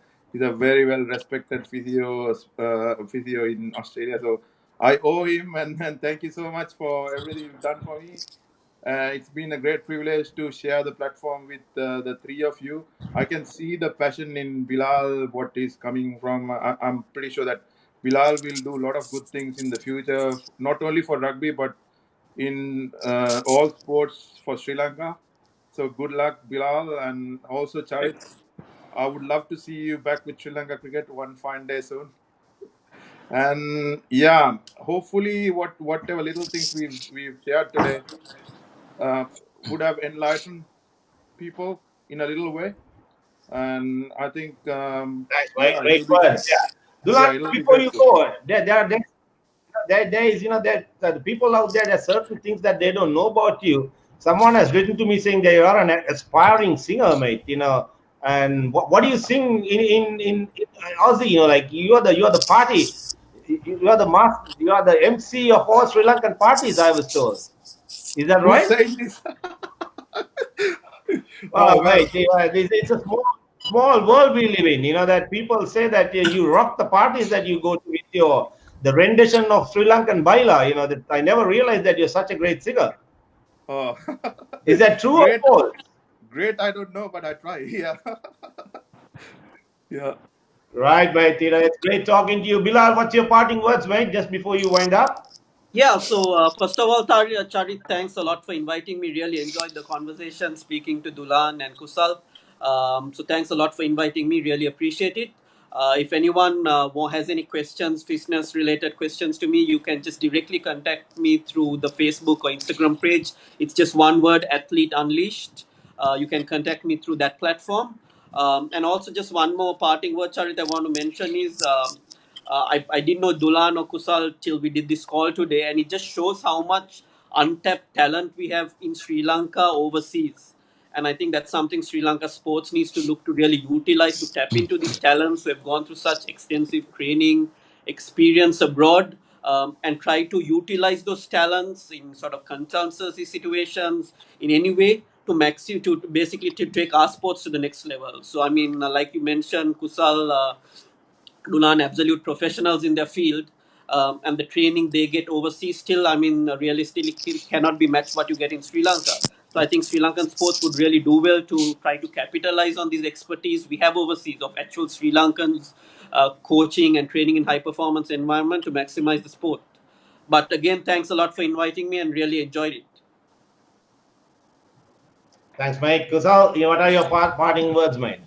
very well respected physio in Australia. So I owe him, and thank you so much for everything you've done for me. It's been a great privilege to share the platform with the three of you. I can see the passion in Bilal, what is coming from. I'm pretty sure that Bilal will do a lot of good things in the future, not only for rugby, but in all sports for Sri Lanka. So good luck, Bilal, and also Charit. I would love to see you back with Sri Lanka cricket one fine day soon. And yeah, hopefully, whatever little things we've shared today uh, would have enlightened people in a little way. And I think, Nice, Mike. yeah, Great words. Yeah. yeah, Dulan, it'll be before you grateful. go, there is, that the people out there, there are certain things that they don't know about you. Someone has written to me saying that you are an aspiring singer, mate. And what do you sing in Aussie? Like you are the party, you are the master, you are the MC of all Sri Lankan parties. I was told. Is that Who's right? saying this? Oh, Well, mate, it's a small world we live in. That people say that you rock the parties that you go to with the rendition of Sri Lankan baila. That I never realized that you're such a great singer. oh, Is that true or great, false? great. I don't know, but I try. Yeah, yeah. Right, mate. It's great talking to you, Bilal. What's your parting words, mate? Just before you wind up. Yeah, so first of all, Charit, thanks a lot for inviting me. Really enjoyed the conversation, speaking to Dulan and Kusal. So thanks a lot for inviting me. Really appreciate it. If anyone has any questions, fitness related questions to me, you can just directly contact me through the Facebook or Instagram page. It's just one word, Athlete Unleashed. You can contact me through that platform. And also, just one more parting word, Charit, I want to mention is I didn't know Dulan or Kusal till we did this call today, and it just shows how much untapped talent we have in Sri Lanka overseas. And I think that's something Sri Lanka sports needs to look to really utilize to tap into these talents who have gone through such extensive training, experience abroad, and try to utilize those talents in sort of consultancy situations in any way to to basically to take our sports to the next level. So I mean, like you mentioned, Kusal. Dulan absolute professionals in their field, and the training they get overseas still, I mean, realistically cannot be matched what you get in Sri Lanka. So I think Sri Lankan sports would really do well to try to capitalize on these expertise we have overseas of actual Sri Lankans coaching and training in high performance environment to maximize the sport. But again, thanks a lot for inviting me and really enjoyed it. Thanks, mate. Kusal, what are your parting words, mate?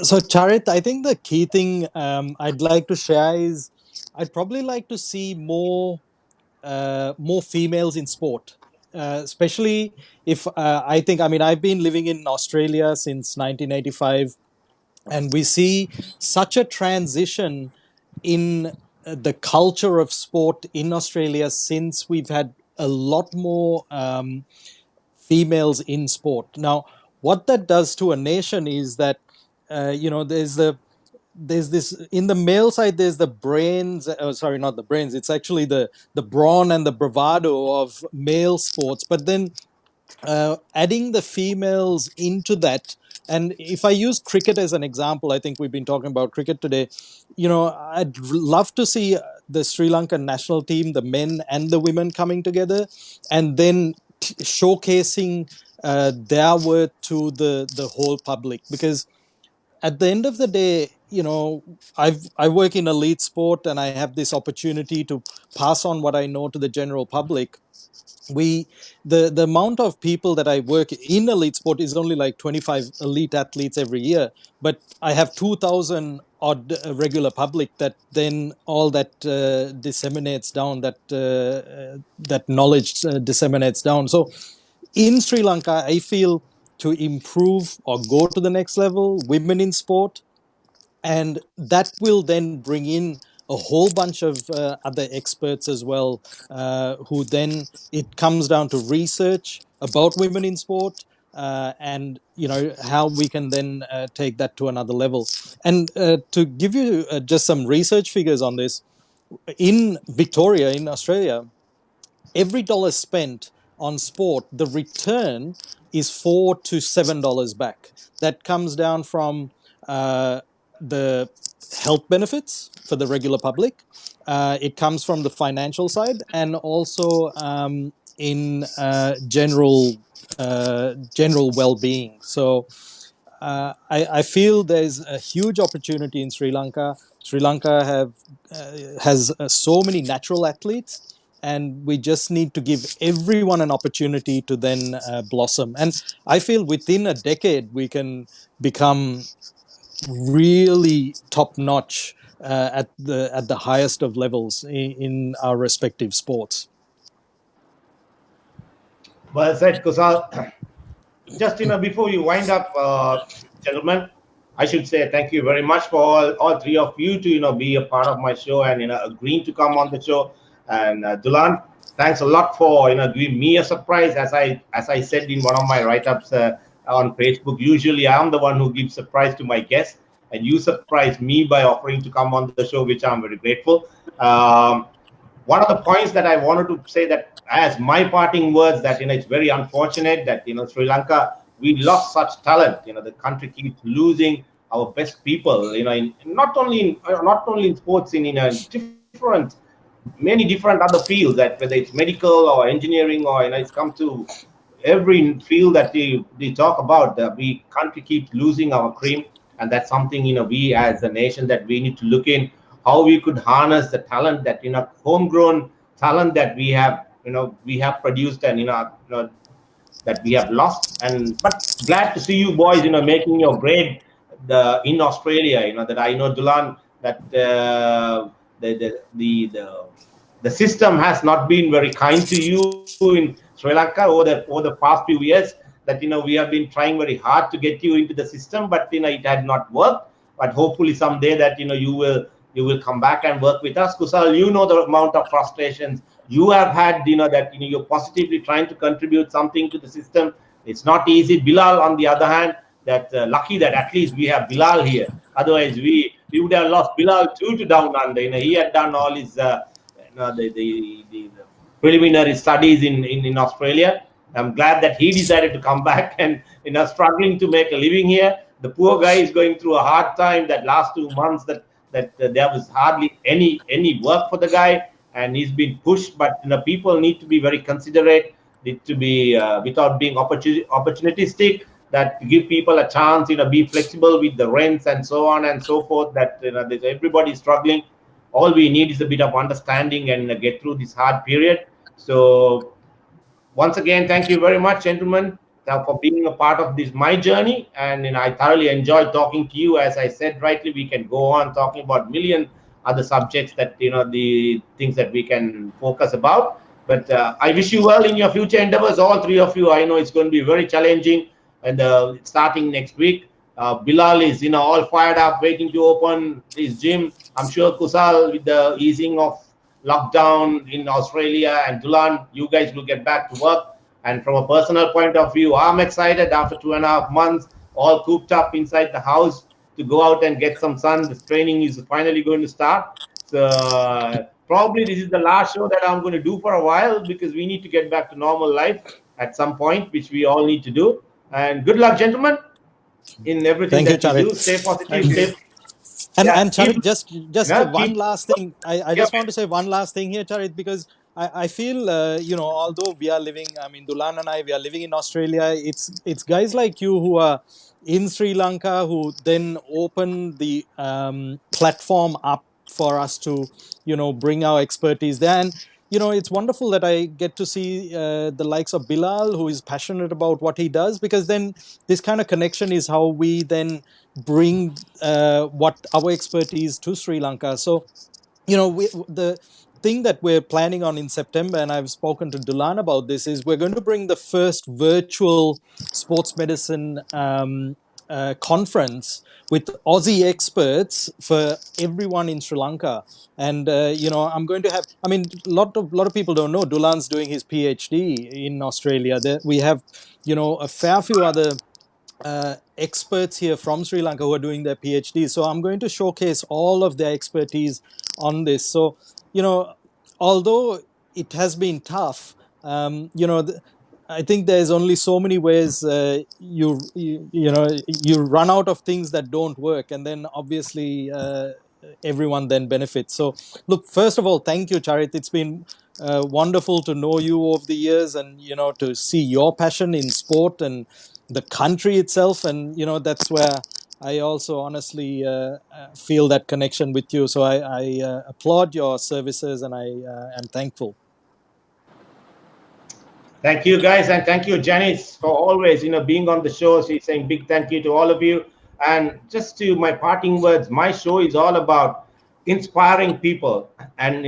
So, Charit, I think the key thing I'd like to share is I'd probably like to see more females in sport, especially if I think, I mean, I've been living in Australia since 1985, and we see such a transition in the culture of sport in Australia since we've had a lot more females in sport. Now, what that does to a nation is that there's this in the male side. There's the brains. Oh, sorry, not the brains. It's actually the brawn and the bravado of male sports. But then adding the females into that, and if I use cricket as an example, I think we've been talking about cricket today. I'd love to see the Sri Lankan national team, the men and the women, coming together and then showcasing their worth to the whole public. Because at the end of the day, I work in elite sport and I have this opportunity to pass on what I know to the general public. We the amount of people that I work in elite sport is only like 25 elite athletes every year, but I have 2,000 odd regular public that then all that disseminates down, that knowledge disseminates down. So in Sri Lanka, I feel to improve or go to the next level, women in sport, and that will then bring in a whole bunch of other experts as well, who then it comes down to research about women in sport, and how we can then take that to another level. And to give you just some research figures on this, in Victoria, in Australia, every dollar spent on sport, the return is $4 to $7 back. That comes down from the health benefits for the regular public. It comes from the financial side, and also in general well-being. So I feel there's a huge opportunity in Sri Lanka. Sri Lanka has so many natural athletes, and we just need to give everyone an opportunity to then blossom. And I feel within a decade we can become really top notch at the highest of levels in our respective sports. Well said, Kusal. Just before you wind up, gentlemen, I should say thank you very much for all three of you to be a part of my show and agreeing to come on the show. And Dulan, thanks a lot for giving me a surprise. As I said in one of my write-ups on Facebook, usually I'm the one who gives surprise to my guests, and you surprised me by offering to come on the show, which I'm very grateful. Um, One of the points that I wanted to say, that as my parting words, that it's very unfortunate that Sri Lanka, we lost such talent. The country keeps losing our best people. Not only in sports, in different many different other fields, that whether it's medical or engineering, or it's come to every field that they talk about, we country keeps losing our cream. And that's something we as a nation that we need to look in, how we could harness the talent, that homegrown talent that we have produced, and that we have lost. And but glad to see you boys making your grade in Australia. That I know, Dulan, that the system has not been very kind to you in Sri Lanka over the past few years. That we have been trying very hard to get you into the system, but it had not worked. But hopefully someday that you will come back and work with us. Kusal, the amount of frustrations you have had, that you're positively trying to contribute something to the system. It's not easy. Bilal, on the other hand, that lucky that at least we have Bilal here. Otherwise, we would have lost Bilal too to down under. He had done all his the preliminary studies in Australia. I'm glad that he decided to come back and struggling to make a living here. The poor guy is going through a hard time. That last 2 months, that there was hardly any work for the guy, and he's been pushed. But people need to be very considerate, need to be without being opportunistic. That give people a chance, be flexible with the rents and so on and so forth. That everybody is struggling. All we need is a bit of understanding and get through this hard period. So once again, thank you very much, gentlemen, for being a part of this my journey. And I thoroughly enjoyed talking to you. As I said rightly, we can go on talking about million other subjects, that the things that we can focus about. But I wish you well in your future endeavors, all three of you. I know it's going to be very challenging, and starting next week. Bilal is all fired up, waiting to open his gym. I'm sure Kusal, with the easing of lockdown in Australia, and Dulan, you guys will get back to work. And from a personal point of view, I'm excited after 2.5 months, all cooped up inside the house, to go out and get some sun. This training is finally going to start. So probably this is the last show that I'm going to do for a while, because we need to get back to normal life at some point, which we all need to do. And good luck, gentlemen, in everything Thank you, that you do. Charit. Stay positive. Thank you. Stay, yeah. And Charit, just one Keep. last thing. I Yeah. just want to say one last thing here, Charit, because I feel although we are living, I mean, Dulan and I, we are living in Australia. It's guys like you who are in Sri Lanka who then open the platform up for us to bring our expertise there. And it's wonderful that I get to see the likes of Bilal, who is passionate about what he does, because then this kind of connection is how we then bring what our expertise to Sri Lanka. So, the thing that we're planning on in September, and I've spoken to Dulan about this, is we're going to bring the first virtual sports medicine conference with Aussie experts for everyone in Sri Lanka. And I'm going to have. I mean, lot of people don't know Dulan's doing his PhD in Australia. We have, a fair few other experts here from Sri Lanka who are doing their PhDs. So I'm going to showcase all of their expertise on this. So, although it has been tough, I think there's only so many ways you run out of things that don't work, and then obviously everyone then benefits. So, look, first of all, thank you, Charit. It's been wonderful to know you over the years, and to see your passion in sport and the country itself, and that's where I also honestly feel that connection with you. So I applaud your services, and I am thankful. Thank you, guys, and thank you, Janice, for always, being on the show. She's saying big thank you to all of you. And just to my parting words, my show is all about inspiring people and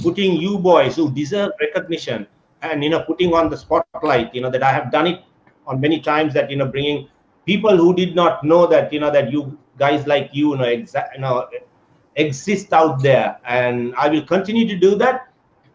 putting you boys who deserve recognition and putting on the spotlight. That I have done it on many times. That bringing people who did not know that you guys like exist out there, and I will continue to do that.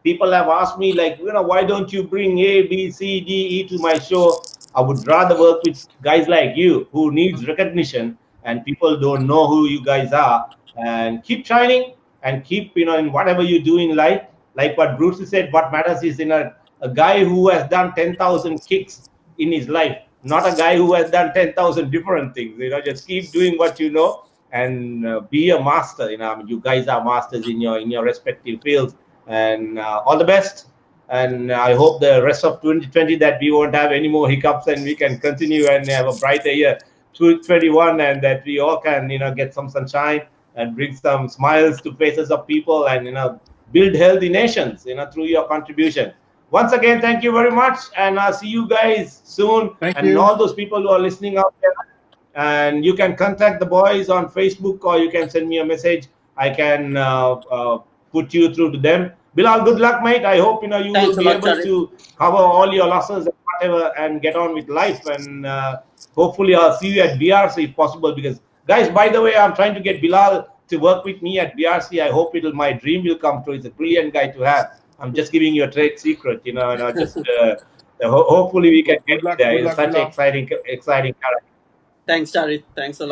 People have asked me, like, why don't you bring A, B, C, D, E to my show? I would rather work with guys like you who needs recognition, and people don't know who you guys are. And keep shining, and keep in whatever you do in life. Like what Bruce said, what matters is a guy who has done 10,000 kicks in his life, not a guy who has done 10,000 different things. Just keep doing what you know, and be a master. I mean, you guys are masters in your respective fields, and all the best. And I hope the rest of 2020 that we won't have any more hiccups, and we can continue and have a brighter year 2021, and that we all can get some sunshine and bring some smiles to faces of people, and build healthy nations through your contribution. Once again, thank you very much, and I'll see you guys soon. Thank And you. all those people who are listening out there, and you can contact the boys on Facebook, or you can send me a message. I can put you through to them. Bilal, good luck, mate. I hope you will Thanks a be lot, able Charit. to cover all your losses and whatever, and get on with life. And hopefully, I'll see you at BRC if possible. Because, guys, by the way, I'm trying to get Bilal to work with me at BRC. I hope my dream will come true. He's a brilliant guy to have. I'm just giving you a trade secret, and I just hopefully we can get Good luck. there. Good He's luck, such an Bilal. exciting character. Thanks, Charit. Thanks a lot.